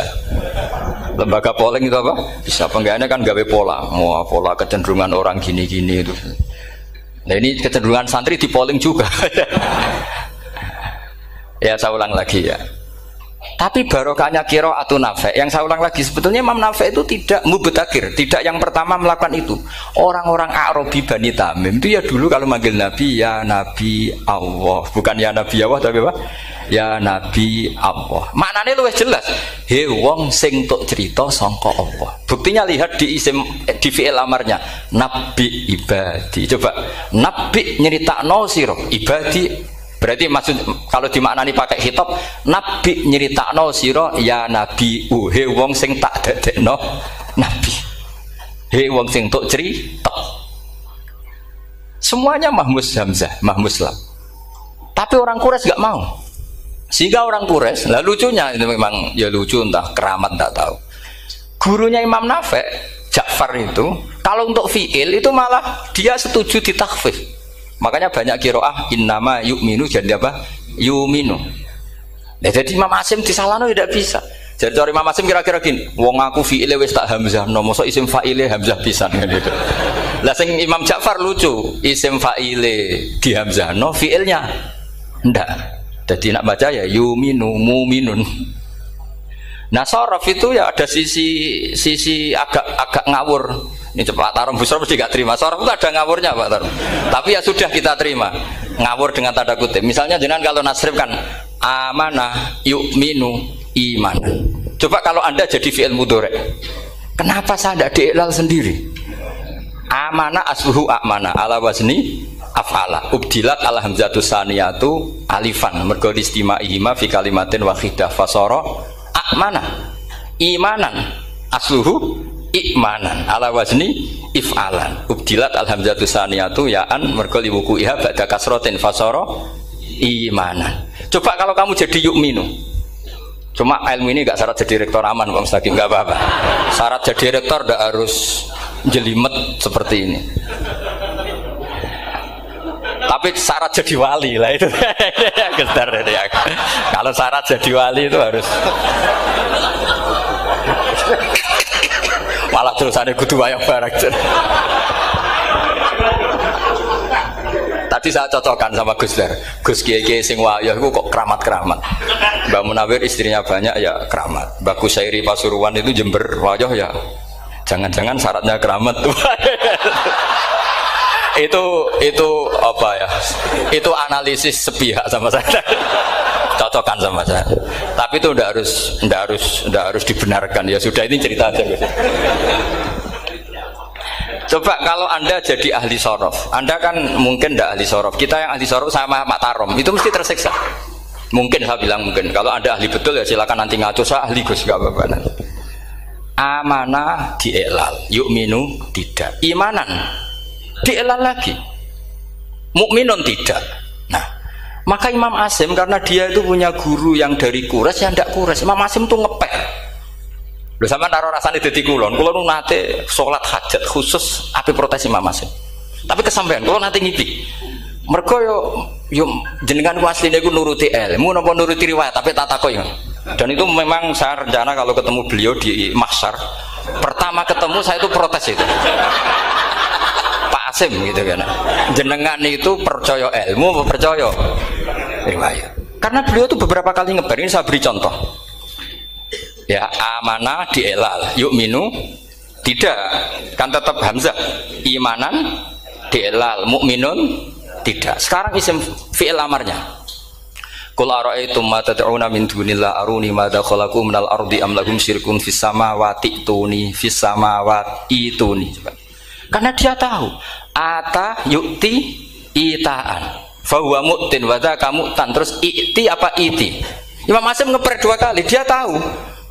S1: Lembaga polling itu apa? Bisa. Penggaweannya kan gawe pola. Pola kecenderungan orang gini-gini itu. Nah ini kecenderungan santri di polling juga. Ya saya ulang lagi ya. Tapi barokahnya qiraatu Nafi'. Yang saya ulang lagi, sebetulnya Imam Nafi' itu tidak mubtagir, tidak yang pertama melakukan itu. Orang-orang Arabi Bani Tamim itu ya dulu kalau manggil Nabi ya Nabi Allah, bukan ya Nabi Allah tapi apa? Ya Nabi Allah. Maknanya luwih jelas. He wong sing tok cerita sangka Allah. Buktinya lihat di isim di fi'il amarnya. Nabi ibadi. Coba nabi nyeritakno sira ibadi. Berarti maksud kalau dimaknani pakai khitab, nabi nyeritakno sira ya nabi he wong sing tak dadekno nabi. He wong sing tok cerita. Semuanya mahmus hamzah, mahmus lam. Tapi orang Quraisy enggak mau. Sehingga orang Quraisy, lah lucunya itu memang ya lucu entah keramat enggak tahu. Gurunya Imam Nafi', Ja'far itu, kalau untuk fi'il itu malah dia setuju ditakhfif. Makanya banyak qiraah innama yu'minu jadi apa? Yu'minu. Nah, jadi Imam Asim disalahno tidak bisa. Jadi cara Imam Asim kira-kira gini, wong aku fi'ile wis tak hamzah, no mosok isim fa'ile hamzah pisan gitu. Lah sing Imam Ja'far lucu, isim fa'ile di hamzah, no fi'ilnya ndak. Jadi nak baca ya yu'minu mu'minun. Nah, sorof itu ya ada sisi agak ngawur. Ini Pak Tarom Busro mesti gak terima. Sorof itu ada ngawurnya Pak Tarom. Tapi ya sudah kita terima. Ngawur dengan tanda kutip. Misalnya jangan kalau nasrif kan amanah yu'minu imanan. Coba kalau Anda jadi fi'il mudhari'. Kenapa saya tidak diiklal sendiri? Amanah asluhu amana ala wazni af'ala. Ubdilat ala hamzatu saniyatu alifan. Mergo istimaihima fi kalimatin wahidah fasara amana imanan asluhu ikmanan ala wazni if'alan ubdilat alhamzatu saniyatu ya'an mergo liwuku'iha ba'da kasrotin fasara imanan. Coba kalau kamu jadi yu'minu, cuma ilmu ini gak syarat jadi rektor aman Pak Mustaqim, gak apa-apa. Syarat jadi rektor gak harus jelimet seperti ini, tapi syarat jadi wali lah itu. Gedar ya. Kalau syarat jadi wali itu harus malah terus ada kudu wayang barang. Tadi saya cocokkan sama Gus Dar. Gus Kiai sing wayah itu kok keramat-keramat. Mbak Munawir istrinya banyak ya keramat. Mbak Kusairi Pasuruan itu Jember wayah ya. Jangan-jangan syaratnya keramat tuh. itu apa ya? Itu analisis sepihak sama saya. Cocokkan sama saya. Tapi itu ndak harus dibenarkan ya. Sudah ini cerita aja Gus. Coba kalau Anda jadi ahli sorof, Anda kan mungkin tidak ahli sorof. Kita yang ahli sorof sama Pak Tarom itu mesti tersiksa. Mungkin saya bilang mungkin. Kalau Anda ahli betul ya silakan nanti ngaco, saya ahli Gus, gak apa-apa. Amanah dielal, yu'minu tidak. Imanan dielal lagi, mukminun tidak. Nah, maka Imam Asim karena dia itu punya guru yang dari Quraisy yang tidak Quraisy. Imam Asim tuh ngepek. Lho sama naro rasane dadi kulon nate salat hajat khusus ape protes Imam Asim. Tapi kesampean kulon nate ngipi. Mergo yo jenengan ku asline ku nuruti ilmu napa nuruti riwayat tapi tak takoki. Dan itu memang saya rencana kalau ketemu beliau di mahsyar, pertama ketemu saya itu protes itu. Pak Asim gitu kan. Jenengan itu percaya ilmu apa percaya riwayat? Karena beliau itu beberapa kali ngebar, ini saya beri contoh. Ya amanah dielal, yu'minu tidak, kan tetap hamzah. Imanan dielal, mukminun tidak. Sekarang isim fi'il amarnya. Qul ara'aytum ma tad'una min dunillah aruni madza khalaqu minal ardi am lahum syirkun fis samawati tuni fis samawati tuni. Karena dia tahu ata yu'ti itaan fa huwa mu'tin wa dzaka mu'tan. Terus i'ti apa iti? Imam Asim ngeper dua kali, dia tahu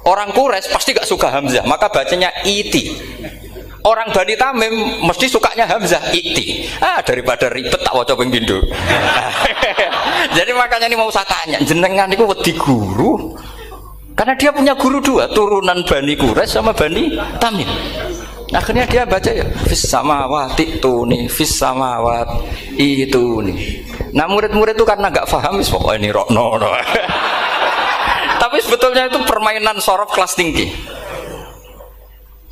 S1: orang Quraisy pasti gak suka hamzah, maka bacanya iti. Orang Bani Tamim mesti sukanya hamzah, iti. Daripada ribet tak waca ping pindho. Jadi makanya ini mau saya tanya, jenengan niku wedi guru? Karena dia punya guru dua, turunan Bani Quraisy sama Bani Tamim. Akhirnya dia baca ya fis samawati tuni fis samawati tuni. Nah murid-murid itu karena gak paham, pokoknya ini rokno. Tapi sebetulnya itu permainan sorof kelas tinggi.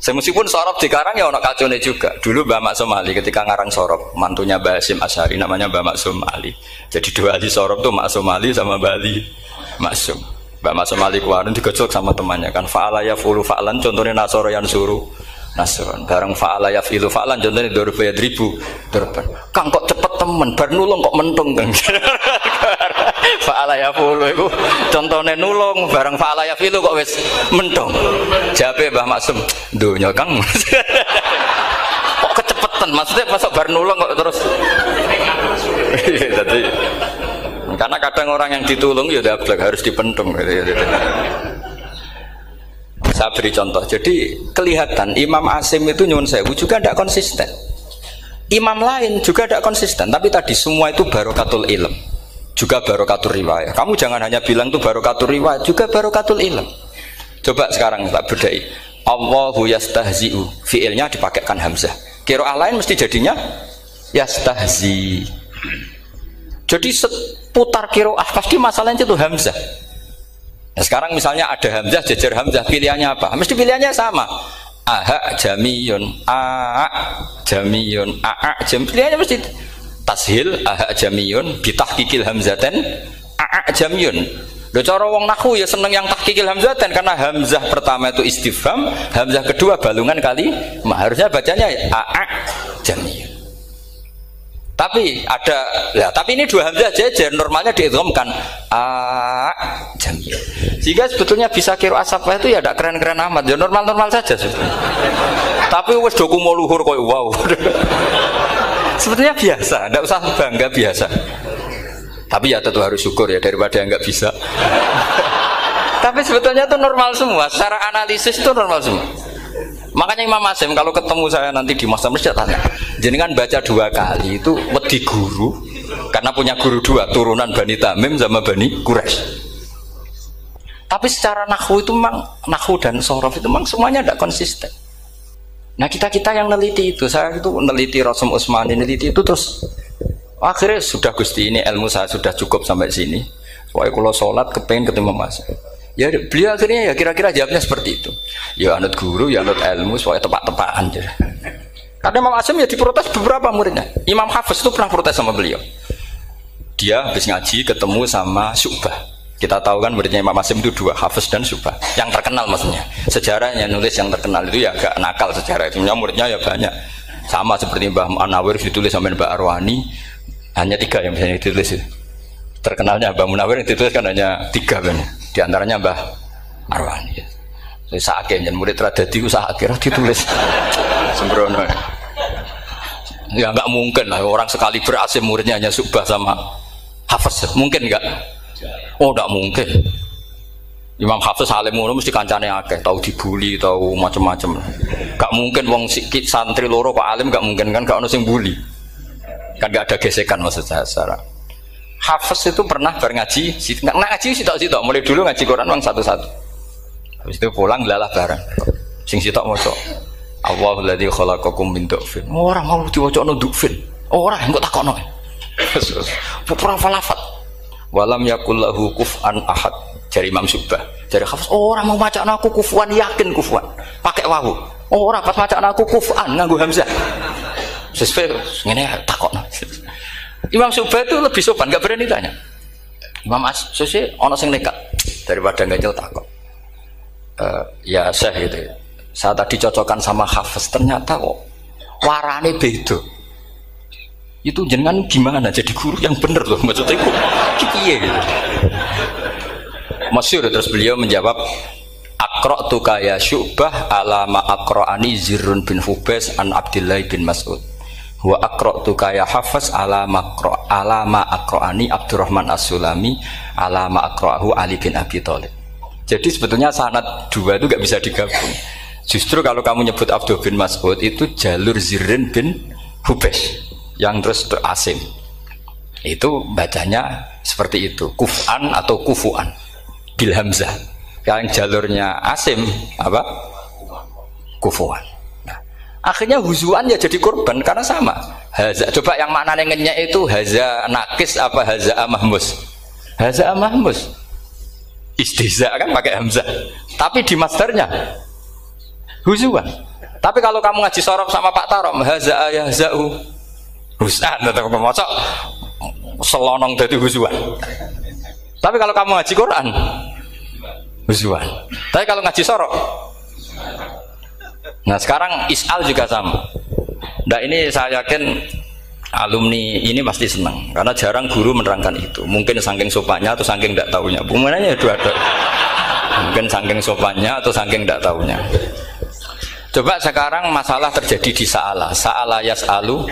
S1: Meskipun sorof di Karang ya ono kacone juga. Dulu Mbak Maksum Ali ketika ngarang sorof, mantunya Mbak Hasyim Asy'ari namanya Mbak Maksum Ali. Jadi dua ahli sorof tuh Maksum Ali sama Mbak Ali Maksum. Mbak Maksum Ali kemarin digojok sama temannya kan. Fa'ala yaf'ulu fa'lan, contohnya nasoro yang suruh nasron. Bareng fa'ala yaf'ilu fa'lan, contohnya dorba yadribu dorban. Kang kok cepet temen, bar nulung kok mentung Kang. Fa'ala yaf'ulu itu contohnya nulung, bareng fa'ala yaf'ilu kok wis mentung. Jawabe Mbah Maksum, donya Kang. Kok kecepetan, maksudnya masuk bar nulung kok terus. Jadi karena kadang orang yang ditulung ya dablek harus dipentung gitu. Saya beri contoh. Jadi kelihatan Imam Asim itu nyuwun sewu juga tidak konsisten. Imam lain juga tidak konsisten. Tapi tadi semua itu barokatul ilm, juga barokatul riwayat. Kamu jangan hanya bilang itu barokatul riwayat, juga barokatul ilm. Coba sekarang tak bedai. Allahu yastahzi'u, fiilnya dipakaikan hamzah. Qiraah lain mesti jadinya yastahzi. Jadi seputar qiraah pasti masalahnya itu hamzah. Nah, sekarang misalnya ada hamzah jejer hamzah, pilihannya apa? Mesti pilihannya sama. Aha jamiyun, a jamiyun, a jam. Pilihannya mesti tashil aha jamiyun, bitahqiqil hamzaten a jamiyun. Lho cara wong nahwu ya seneng yang tahqiqil hamzaten karena hamzah pertama itu istifham, hamzah kedua balungan kali, harusnya bacanya a jamiyun. Tapi ada, ya, tapi ini dua hamzah jejer, normalnya diidghamkan a jamiyun. Sehingga sebetulnya bisa qiraah safah itu ya tidak keren-keren amat, ya normal-normal saja sebetulnya. Tapi wis doku mau luhur koyo wow. Sebetulnya biasa, tidak usah bangga, biasa. Tapi ya tentu harus syukur ya daripada yang nggak bisa. Tapi sebetulnya itu normal semua, secara analisis itu normal semua. Makanya Imam Asim kalau ketemu saya nanti di masa mesti tanya, jenengan baca dua kali itu wedi guru karena punya guru dua, turunan Bani Tamim sama Bani Quraisy. Tapi secara nahwu itu memang, nahwu dan sorof itu memang semuanya tidak konsisten. Nah kita yang neliti itu, saya itu neliti Rasul Utsmani, neliti itu terus akhirnya sudah Gusti ini ilmu saya sudah cukup sampai sini. Soalnya kalau sholat kepengen ketemu Mas. Ya beliau akhirnya ya kira-kira jawabnya seperti itu. Ya anut guru, ya anut ilmu, soalnya tepak-tepakan. Karena Imam Asim ya diprotes beberapa muridnya. Imam Hafiz itu pernah protes sama beliau. dia habis ngaji ketemu sama Syu'bah. Kita tahu kan muridnya Imam Asim itu dua, Hafiz dan Syu'bah. Yang terkenal maksudnya. Sejarahnya nulis yang terkenal itu ya agak nakal sejarah itu. Muridnya ya banyak. Sama seperti Mbah Munawir ditulis sama Mbah Arwani. Hanya 3 yang bisa ditulis. Terkenalnya Mbah Munawir yang ditulis kan hanya 3 kan. Di antaranya Mbah Arwani. Sakit dan murid radadi sakit ditulis. Sembrono. Ya nggak mungkin lah orang sekali berasim muridnya hanya Syu'bah sama Hafiz. Mungkin nggak? Oh, tidak mungkin. Imam Hafiz alim ngono mesti kancane akeh, tahu dibully, tahu macam-macam. Gak mungkin wong sikit santri loro kok alim, gak mungkin kan, gak ono sing bully. Kan gak ada gesekan maksud saya secara. Hafiz itu pernah berngaji, ngaji sitok-sitok, mulai dulu ngaji Quran wong satu-satu. Habis itu pulang lalah bareng. Sing sitok maca. Allahul ladzi khalaqakum min du'fin. Ora mau diwacana du'fin. Ora engko takokno. Pura falafat. Walam yakul lahu kuf'an ahad. Dari Imam Syu'bah, dari Hafiz, orang mau macam aku kufuan, yakin kufuan, pakai wawu. Orang pas macam aku kufuan, nganggu hamzah. Sesuai, ini takut. Imam Syu'bah itu lebih sopan, nggak berani tanya. Imam Asy'ari, ono sing nekat daripada nggak jauh takut. Ya saya gitu. Saya tadi cocokkan sama Hafiz, ternyata kok warane beda. Itu jenengan gimana jadi guru yang bener loh, maksudnya itu kipiye gitu. Masyhur terus beliau menjawab, Aqra'tu ya Syu'bah ala ma aqra'ani Zirrun bin Hubais an Abdillah bin Mas'ud. Wa aqra'tu ya Hafiz ala ma aqra'ani Abdurrahman As-Sulami ala ma aqra'ahu Ali bin Abi Thalib. Jadi sebetulnya sanad dua itu gak bisa digabung. Justru kalau kamu nyebut Abdul bin Mas'ud itu jalur Zirrun bin Hubais yang terus Asim. Itu bacanya seperti itu, kuf'an atau kufu'an bil hamzah. Yang jalurnya Asim apa? Kufu'an. Nah, akhirnya huzuan ya jadi korban karena sama. Haza, coba yang maknanya ngenyek itu haza nakis apa haza mahmus? Haza mahmus. Istihza kan pakai hamzah. Tapi di masdarnya huzuan. Tapi kalau kamu ngaji sorof sama Pak Tarom, haza yahza'u husan atau mosok selonong dari huzuan. Tapi kalau kamu ngaji Quran huzuan. Tapi kalau ngaji sorok. Nah sekarang is'al juga sama. Nah ini saya yakin alumni ini pasti senang karena jarang guru menerangkan itu. Mungkin saking sopannya atau saking tidak tahunya. Bagaimana dua-dua. Mungkin saking sopannya atau saking tidak tahunya. Coba sekarang masalah terjadi di sa'ala. Sa'ala yas'alu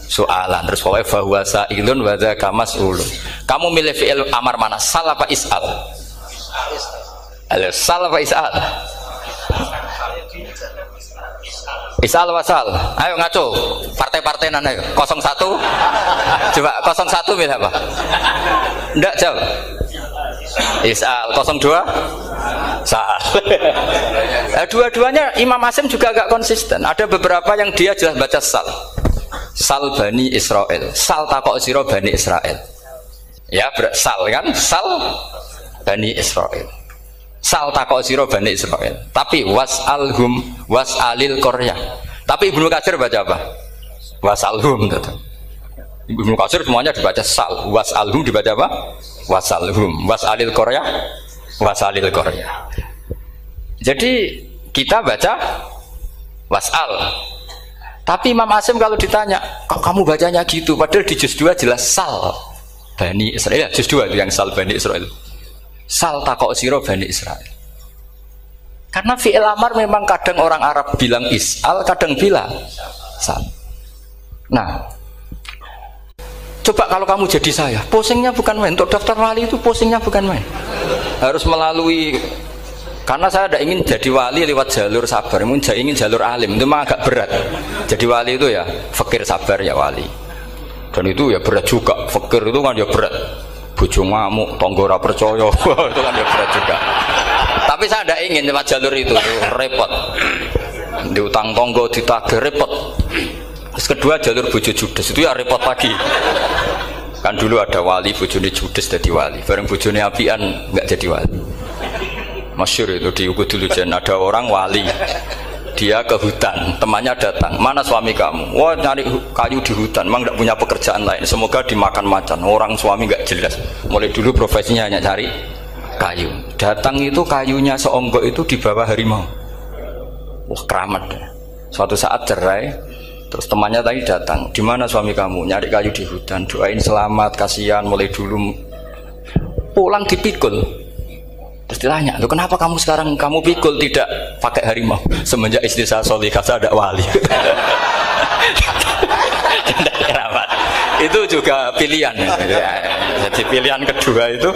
S1: soalan terus pokoknya bahwa sa'ilun wa dzaka mas'ulun. Kamu milih fi'il amar mana? Sal apa is'al? Sal apa is'al? Is'al wa sal. Ayo ngaco. Partai-partai nana ayo. 01. Coba 01 milih apa? Enggak jawab. Is'al. 02 sal. Dua-duanya Imam Asim juga agak konsisten. Ada beberapa yang dia jelas baca sal. Sal Bani Israel, sal takok siro Bani Israel. Ya, sal kan? Sal Bani Israel. Sal takok siro Bani Israel. Tapi was'alhum was'alil Korea. Tapi Ibnu Katsir baca apa? Was'alhum. Ibnu Katsir semuanya dibaca sal. Was'alhum dibaca apa? Was'alhum. Was'alil Korea. Was'alil Korea. Jadi kita baca was'al. Tapi Imam Asim kalau ditanya, kok kamu bacanya gitu? Padahal di juz 2 jelas sal Bani Israel. Juz 2 itu yang sal Bani Israel. Sal takok siro Bani Israel. Karena fi'il amar memang kadang orang Arab bilang is'al, kadang bilang sal. Nah, coba kalau kamu jadi saya, pusingnya bukan main. Untuk daftar wali itu pusingnya bukan main. Harus melalui. Karena saya tidak ingin jadi wali lewat jalur sabar, ingin jalur alim, itu memang agak berat. Jadi wali itu ya fakir sabar ya wali. Dan itu ya berat juga, fakir itu kan ya berat. Bojo ngamuk, tonggo ora percaya, itu kan ya berat juga. Tapi saya tidak ingin lewat jalur itu repot. Diutang tonggo, ditagih repot. Terus kedua jalur bojo judes itu ya repot lagi. Kan dulu ada wali bojone judes jadi wali, bareng bojone apian nggak jadi wali. Masyhur itu di Ukudul Jan ada orang wali dia ke hutan, temannya datang, mana suami kamu? Wah nyari kayu di hutan, memang tidak punya pekerjaan lain, semoga dimakan macan. Orang suami nggak jelas, mulai dulu profesinya hanya cari kayu. Datang itu kayunya seonggok itu di bawah harimau. Wah keramat. Suatu saat cerai, terus temannya tadi datang, di mana suami kamu? Nyari kayu di hutan, doain selamat, kasihan, mulai dulu. Pulang dipikul. Terus ditanya, loh kenapa kamu sekarang kamu pikul tidak pakai harimau? Semenjak istri saya solihah, saya ada wali. Keramat. Itu juga pilihan. Jadi pilihan kedua itu,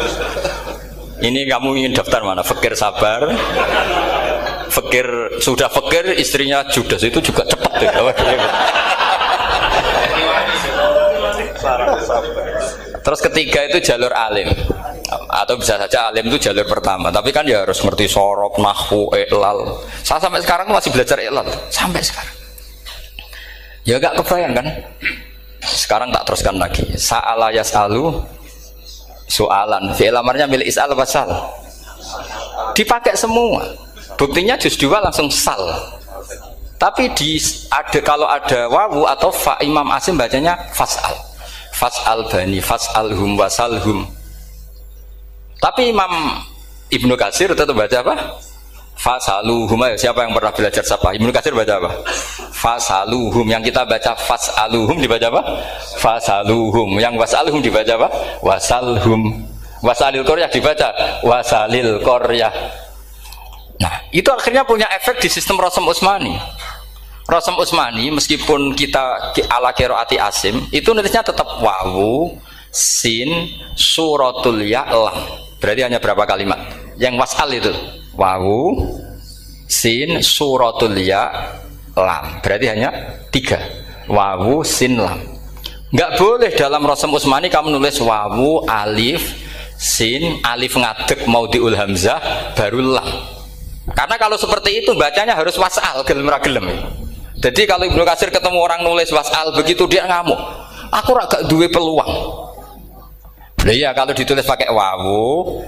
S1: ini kamu ingin daftar mana? Fakir sabar, fakir sudah fakir, istrinya judes, itu juga cepat. Terus ketiga itu jalur alim, atau bisa saja alim itu jalur pertama, tapi kan ya harus ngerti sorok, nahwu, i'lal. Saya sampai sekarang masih belajar i'lal, sampai sekarang ya gak kebayang kan. Sekarang tak teruskan lagi. Sa'ala yas'alu soalan, fi'il amarnya milik is'al wasal, dipakai semua. Buktinya juz 2 langsung sal. Tapi kalau ada wawu atau fa, Imam Asim bacanya fas'al. Fas'al bani, fas'alhum wasalhum. Tapi Imam Ibnu Katsir tetap baca apa? Fasaluhum. Siapa yang pernah belajar siapa? Ibnu Katsir baca apa? Fasaluhum. Yang kita baca fas'aluhum dibaca apa? Fasaluhum. Yang wasalhum dibaca apa? Wasalhum. Wasalil Qaryah dibaca wasalil Qaryah. Nah, itu akhirnya punya efek di sistem Rasam Utsmani. Rasam Utsmani meskipun kita ala qiraati Asim itu nulisnya tetap wawu, sin, suratul ya, lam. Berarti hanya berapa kalimat? Yang wasal itu wawu, sin, suratul ya, lam. Berarti hanya 3. Wawu, sin, lam. Nggak boleh dalam Rasam Utsmani kamu nulis wawu, alif, sin, alif ngadeg maudhi'ul hamzah baru lam. Karena kalau seperti itu bacanya harus wasal, gelem ra gelem. Jadi kalau Ibnu Katsir ketemu orang nulis wasal begitu dia ngamuk. Aku gak duwe peluang. Nah, iya kalau ditulis pakai wawu,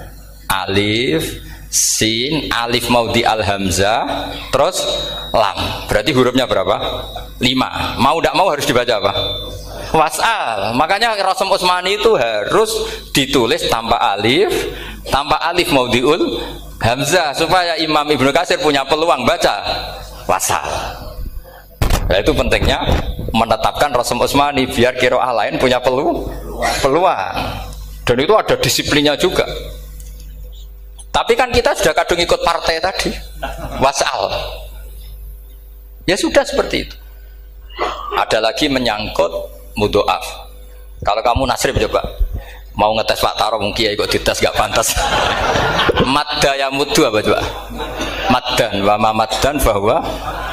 S1: alif, sin, alif maudhi al hamzah, terus lam. Berarti hurufnya berapa? 5. Mau tidak mau harus dibaca apa? Wasal. Makanya Rasam Utsmani itu harus ditulis tanpa alif maudhiul hamzah supaya Imam Ibnu Katsir punya peluang baca wasal. Nah, itu pentingnya menetapkan Rasam Utsmani biar qiraah lain punya peluang. Dan itu ada disiplinnya juga. Tapi kan kita sudah kadung ikut partai tadi, wasal. Ya sudah seperti itu. Ada lagi menyangkut mudhoaf. Kalau kamu nasrib coba mau ngetes Pak Taro mungkin ya ikut dites gak pantas. Madda ya muddu apa coba? Maddan wa ma maddan bahwa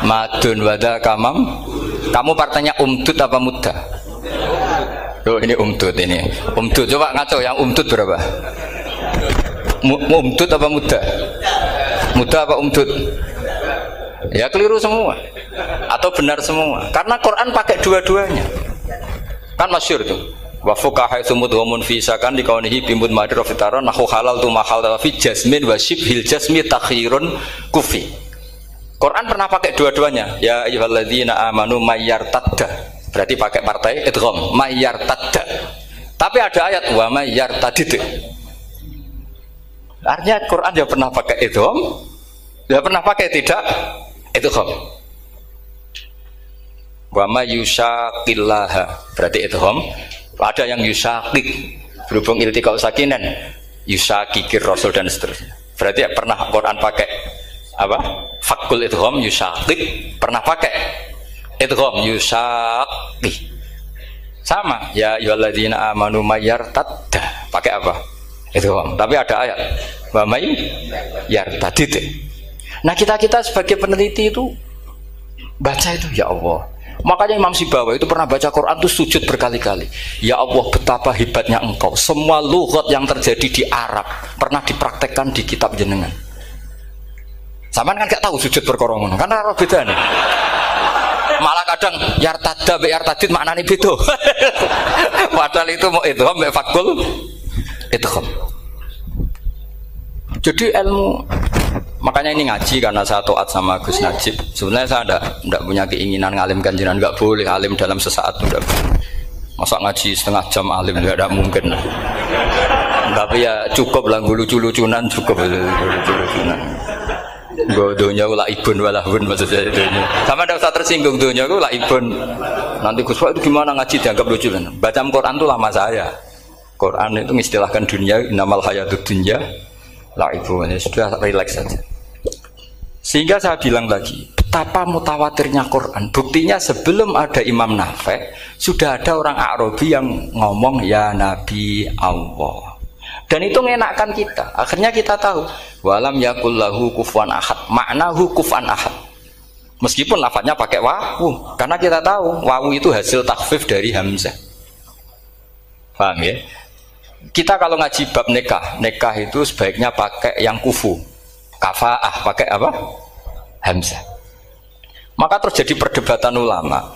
S1: madun wada kamam. Kamu partainya umdud apa mudda? Oh ini umdud ini. Umdud coba ngaco yang umdud berapa? Umdud apa mudda? Mudda apa umdud? Ya keliru semua atau benar semua. Karena Quran pakai dua-duanya. Kan masyhur tuh. Wa fuqaha sumudhumun fi sakan di kaunihi bimud madra fitaron nahu halal tu mahal fi jasmin wa shibhil jasmi takhirun kufi. Quran pernah pakai dua-duanya. Ya ayyuhalladzina amanu mayyartadda. Berarti pakai partai idgham mayyartadda. Tapi ada ayat wa mayyartadid. Artinya Quran dia pernah pakai idgham, dia pernah pakai tidak idgham. Wa mayyushaqillaha berarti idgham. Ada yang yusakik berhubung iltiqau sakinan yusakikir rasul dan seterusnya. Berarti ya pernah Quran pakai apa? Fakul idgham yusakik, pernah pakai idgham yusakik. Sama ya ayyuhalladzina amanu mayyartadda pakai apa? Idgham. Tapi ada ayat wa may yartadid. Nah, kita sebagai peneliti itu baca itu ya Allah. Makanya Imam Sibawa itu pernah baca Quran itu sujud berkali-kali. Ya Allah betapa hebatnya engkau. Semua lughat yang terjadi di Arab pernah dipraktekkan di kitab jenengan. Sampean kan gak tahu sujud perkara ngono. Kan ora bedane. Malah kadang yartada be yartadid maknane beda. Padahal itu mau idgham be fakul idgham. Jadi ilmu Makanya ini ngaji karena saya taat sama Gus Najib. Sebenarnya saya enggak punya keinginan ngalimkan jenengan, enggak boleh alim dalam sesaat udah. Masa ngaji setengah jam alim enggak ada mungkin. Tapi ya cukup lah lucu-lucunan cukup lucu-lucunan. Donya ula ibun walahun maksud saya donya. Sama enggak usah tersinggung donya ula ibun. Nanti Gus Pak itu gimana ngaji dianggap lucu kan? Baca Quran itu lama saya. Quran itu mengistilahkan dunia innamal hayatud dunya laibun. Sudah relax saja. Sehingga saya bilang lagi, betapa mutawatirnya Quran. Buktinya sebelum ada Imam Nafi' sudah ada orang Arabi yang ngomong ya Nabi Allah. Dan itu ngenakkan kita. Akhirnya kita tahu walam yakul lahu kufuwan ahad. Maknahu kufuwan ahad. Meskipun lafadznya pakai wawu, karena kita tahu wawu itu hasil takhfif dari hamzah. Paham ya? Kita kalau ngaji bab nikah itu sebaiknya pakai yang kufu. Kafaah pakai apa? Hamzah. Maka terjadi perdebatan ulama.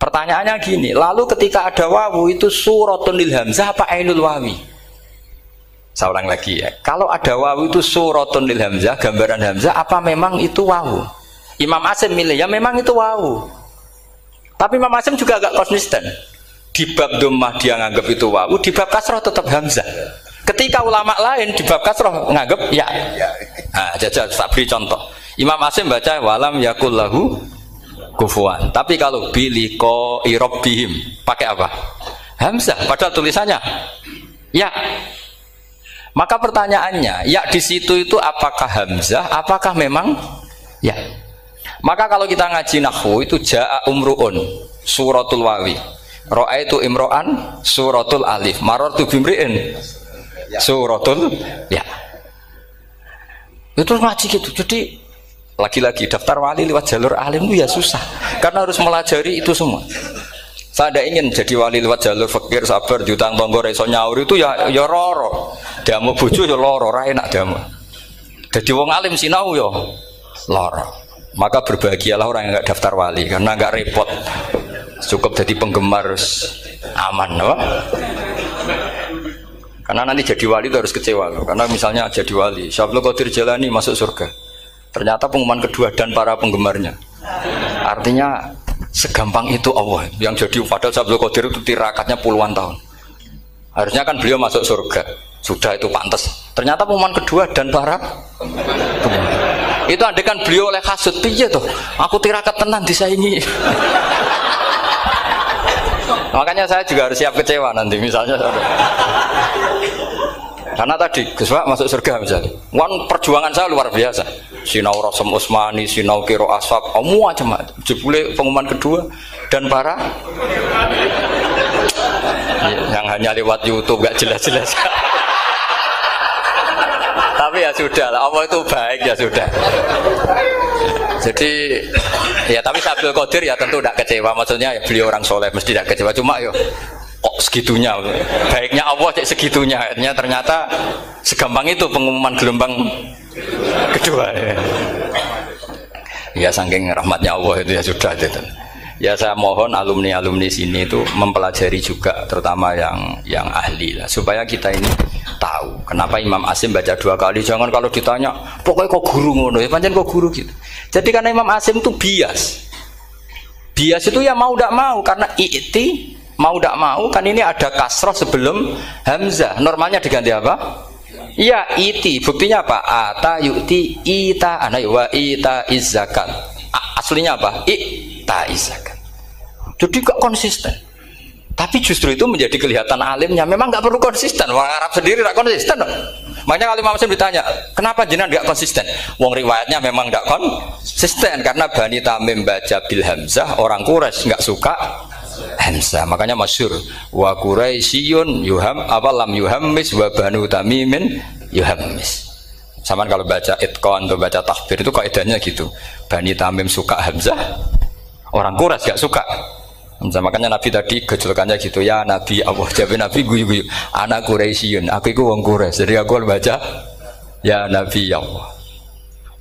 S1: Pertanyaannya gini, lalu ketika ada wawu itu suratun lil hamzah apa ainul wawi? Saya ulang lagi ya. Kalau ada wawu itu suratun lil hamzah, gambaran hamzah apa memang itu wawu? Imam Asim milih ya memang itu wawu. Tapi Imam Asim juga agak konsisten. Di bab dhammah dia nganggap itu wawu, di bab kasrah tetap hamzah. Ketika ulama lain di bab kasrah nganggap ya. Nah, jajal tak beri contoh. Imam Asim baca walam yakul lahu kufuwan. Tapi kalau biliko irobihim pakai apa? Hamzah. Padahal tulisannya ya. Maka pertanyaannya, ya di situ itu apakah hamzah? Apakah memang ya? Maka kalau kita ngaji nahwu itu jaa umruun suratul wawi. Ra'aitu imro'an suratul alif. Marartu bimri'in suratul ya. Itu ngaji gitu. Jadi lagi-lagi daftar wali lewat jalur alim itu ya susah. Karena harus melajari itu semua. Saya tidak ingin jadi wali lewat jalur fakir, sabar, jutang tonggo, reso nyaur itu ya roro. Damu bojo ya loro, ra enak damu. Jadi wong alim sinau ya loro. Maka berbahagialah orang yang enggak daftar wali karena enggak repot. Cukup jadi penggemar aman, apa? Karena nanti jadi wali itu harus kecewa loh. Karena misalnya jadi wali, Syabul Qadir Jalani masuk surga. Ternyata pengumuman kedua dan para penggemarnya. Artinya segampang itu Allah yang jadi padahal Syabul Qadir itu tirakatnya puluhan tahun. Harusnya kan beliau masuk surga. Sudah itu pantas. Ternyata pengumuman kedua dan para penggemar. Itu andekan beliau oleh hasud piye tuh. Aku tirakat tenan disaingi. Makanya saya juga harus siap kecewa nanti misalnya. Karena tadi Gus Pak masuk surga misalnya. Perjuangan saya luar biasa. Sinau Rasul Utsmani, sinau Kiro Ashab, macam-macam. Jebule pengumuman kedua dan para yang hanya lewat YouTube gak jelas-jelas. Tapi ya sudah lah, Allah itu baik ya sudah. Jadi ya tapi Syabul Qadir ya tentu tidak kecewa. Maksudnya ya, beliau orang soleh mesti tidak kecewa. Cuma yo kok segitunya baiknya Allah cek segitunya. Ternyata segampang itu pengumuman gelombang kedua. Ya saking rahmatnya Allah itu ya sudah gitu. Ya saya mohon alumni-alumni sini itu mempelajari juga terutama yang ahli lah supaya kita ini tahu kenapa Imam Asim baca 2 kali. Jangan kalau ditanya pokoknya kok guru ngono ya pancen kok guru gitu. Jadi karena Imam Asim itu bias itu ya mau tidak mau karena i'ti mau tidak mau kan ini ada kasroh sebelum hamzah. Normalnya diganti apa? Iya iti. Buktinya apa? Ata yu'ti ita ana wa ita izzakat. Aslinya apa? Ita izzakat. Jadi gak konsisten. Tapi justru itu menjadi kelihatan alimnya. Memang gak perlu konsisten. Orang Arab sendiri gak konsisten. Makanya kalau Imam Muslim ditanya, kenapa jenengan gak konsisten? Wong riwayatnya memang gak konsisten karena Bani Tamim baca bil hamzah, orang Quraisy gak suka hamzah. Makanya masyhur wa Quraisyun yuham awalam yuhammis wa Banu Tamimin yuhammis. Sama kalau baca itqan atau baca takbir itu kaidahnya gitu. Bani Tamim suka hamzah, orang Quraisy gak suka. Makanya Nabi tadi gejolkannya gitu ya Nabi Allah jawab Nabi guyu-guyu anak Quraisyun aku itu wong Quraisy jadi aku baca ya Nabi Allah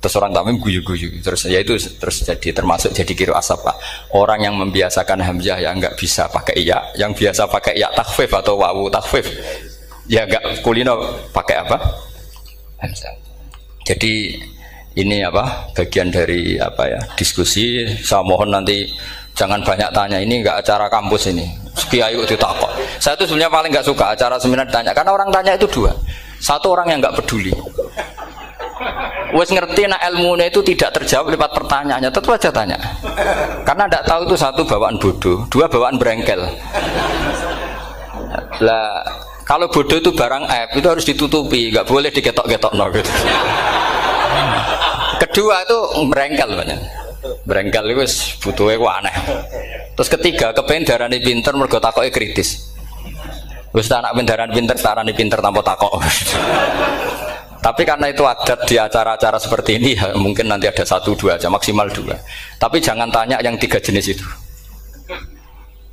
S1: terus orang Tamim guyu-guyu terus ya itu terus jadi termasuk jadi kiro asap Pak. Orang yang membiasakan hamzah yang enggak bisa pakai ya yang biasa pakai ya takhfif atau wawu takhfif ya enggak kulino pakai apa hamzah. Jadi ini apa bagian dari apa ya diskusi. Saya mohon nanti jangan banyak tanya, ini nggak acara kampus ini. Kiai itu takut. Saya itu sebenarnya paling nggak suka acara seminar tanya, karena orang tanya itu dua. Satu orang yang nggak peduli, wes ngerti nak ilmunya itu tidak terjawab lewat pertanyaannya, tetap aja tanya. Karena tidak tahu itu satu bawaan bodoh, dua bawaan berengkel. Lah kalau bodoh itu barang aib itu harus ditutupi, nggak boleh diketok-ketok no gitu. Kedua itu berengkel banyak. Berengkel itu butuhnya kok aneh. Terus ketiga kepengen darani pinter mergo takoke kritis. Wis anak pendaran pinter, darani pinter tanpa takok. Tapi karena itu adat di acara-acara seperti ini ya, mungkin nanti ada 1-2 aja, maksimal 2. Tapi jangan tanya yang 3 jenis itu.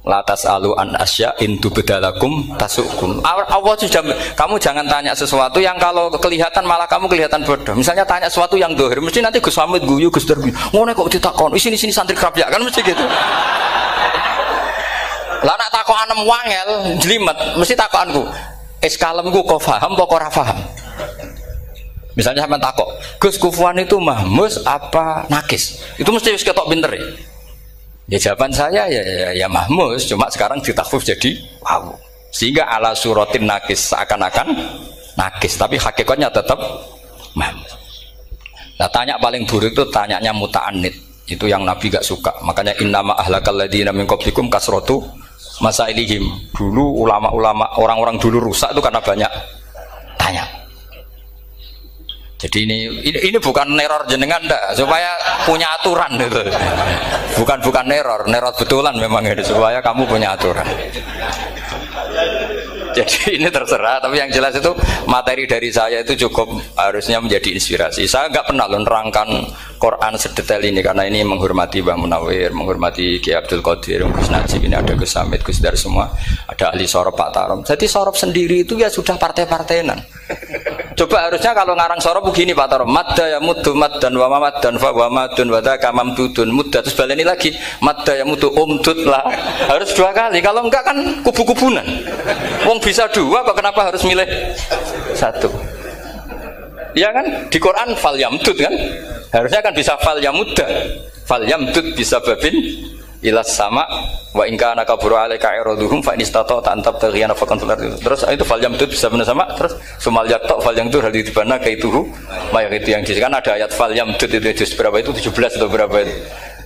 S1: Latas alu an asya intu bedalakum tasukum. Allah sudah, kamu jangan tanya sesuatu yang kalau kelihatan malah kamu kelihatan bodoh. Misalnya tanya sesuatu yang dohir, mesti nanti Gus Hamid guyu, Gus Darbi. Ngono kok ditakon, sini santri kerap ya kan mesti gitu. Lah nak takon anem wangel, jelimet, mesti takonku. Kalemku kok paham apa ora paham? Misalnya sampean takok, Gus Kufuan itu mahmus apa nakis? Itu mesti wis ketok pinter ya. Ya jawaban saya ya mahmus, cuma sekarang ditakhfif jadi wow. Sehingga ala suratin nakis seakan-akan nakis, tapi hakikatnya tetap mahmus. Nah, tanya paling buruk itu tanyanya muta'annid. Itu yang Nabi gak suka. Makanya innama ahlakal ladzina min qablikum kasratu masailihim. Dulu ulama-ulama orang-orang dulu rusak itu karena banyak tanya. Jadi ini bukan neror jenengan ndak, supaya punya aturan gitu. Bukan neror betulan memang itu supaya kamu punya aturan. Jadi ini terserah, tapi yang jelas itu materi dari saya itu cukup harusnya menjadi inspirasi. Saya nggak pernah nerangkan Quran sedetail ini karena ini menghormati Mbah Munawir, menghormati Ki Abdul Qadir, Gus Najib, ini ada Gus Hamid, Gus Dar semua, ada ahli sorop Pak Tarom. Jadi sorop sendiri itu ya sudah partai-partainan. Coba harusnya kalau ngarang sorop begini Pak Tarom, madda ya muddu maddan wa mamaddan fa wa madun wa dzaka mamdudun mudda, terus baleni lagi madda ya muddu umdud lah. Harus 2 kali, kalau enggak kan kubu-kubunan. Wong bisa 2 kok kenapa harus milih 1? Ya kan di Quran fal yamdud kan, harusnya kan bisa fal yamudda, fal yamdud bisa babin ilas sama wa in kana kaburu alaika iraduhum fa in istata antab taghiyana faqan fil ardi. Terus itu fal yamdud bisa benar sama, terus sumal yaqta fal yamdud hal dibana kaituhu mayak itu yang kan ada ayat fal yamdud itu juz berapa itu 17 atau berapa itu.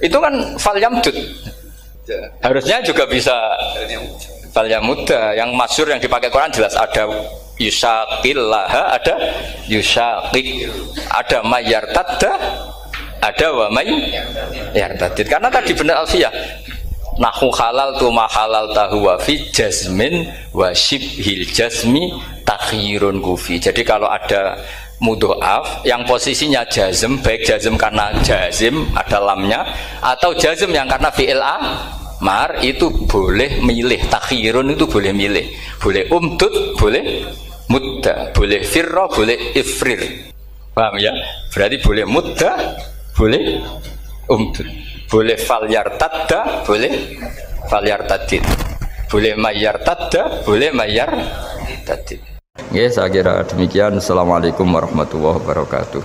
S1: Itu kan fal yamdud. Harusnya juga bisa fal yamudda. Yang masyhur yang dipakai Quran jelas ada yusaqillaha, ada yusaqik, ada mayyartadda, ada wa may yartadid. Karena tadi benar alfiyah nahu halal tu ma halal tahu wa fi jazmin wa shibhil jazmi takhirun kufi. Jadi kalau ada mudhoaf yang posisinya jazm, baik jazm karena jazim ada lamnya atau jazm yang karena fi'il amar, itu boleh milih. Takhirun itu boleh milih, boleh umdud, boleh mudda, boleh firra, boleh ifrir. Paham ya? Berarti boleh mudda, boleh umdud, boleh fal yartadda, boleh fal yartadid, boleh mayyartadda, boleh mayyartadid. Oke, saya kira demikian. Assalamualaikum warahmatullahi wabarakatuh.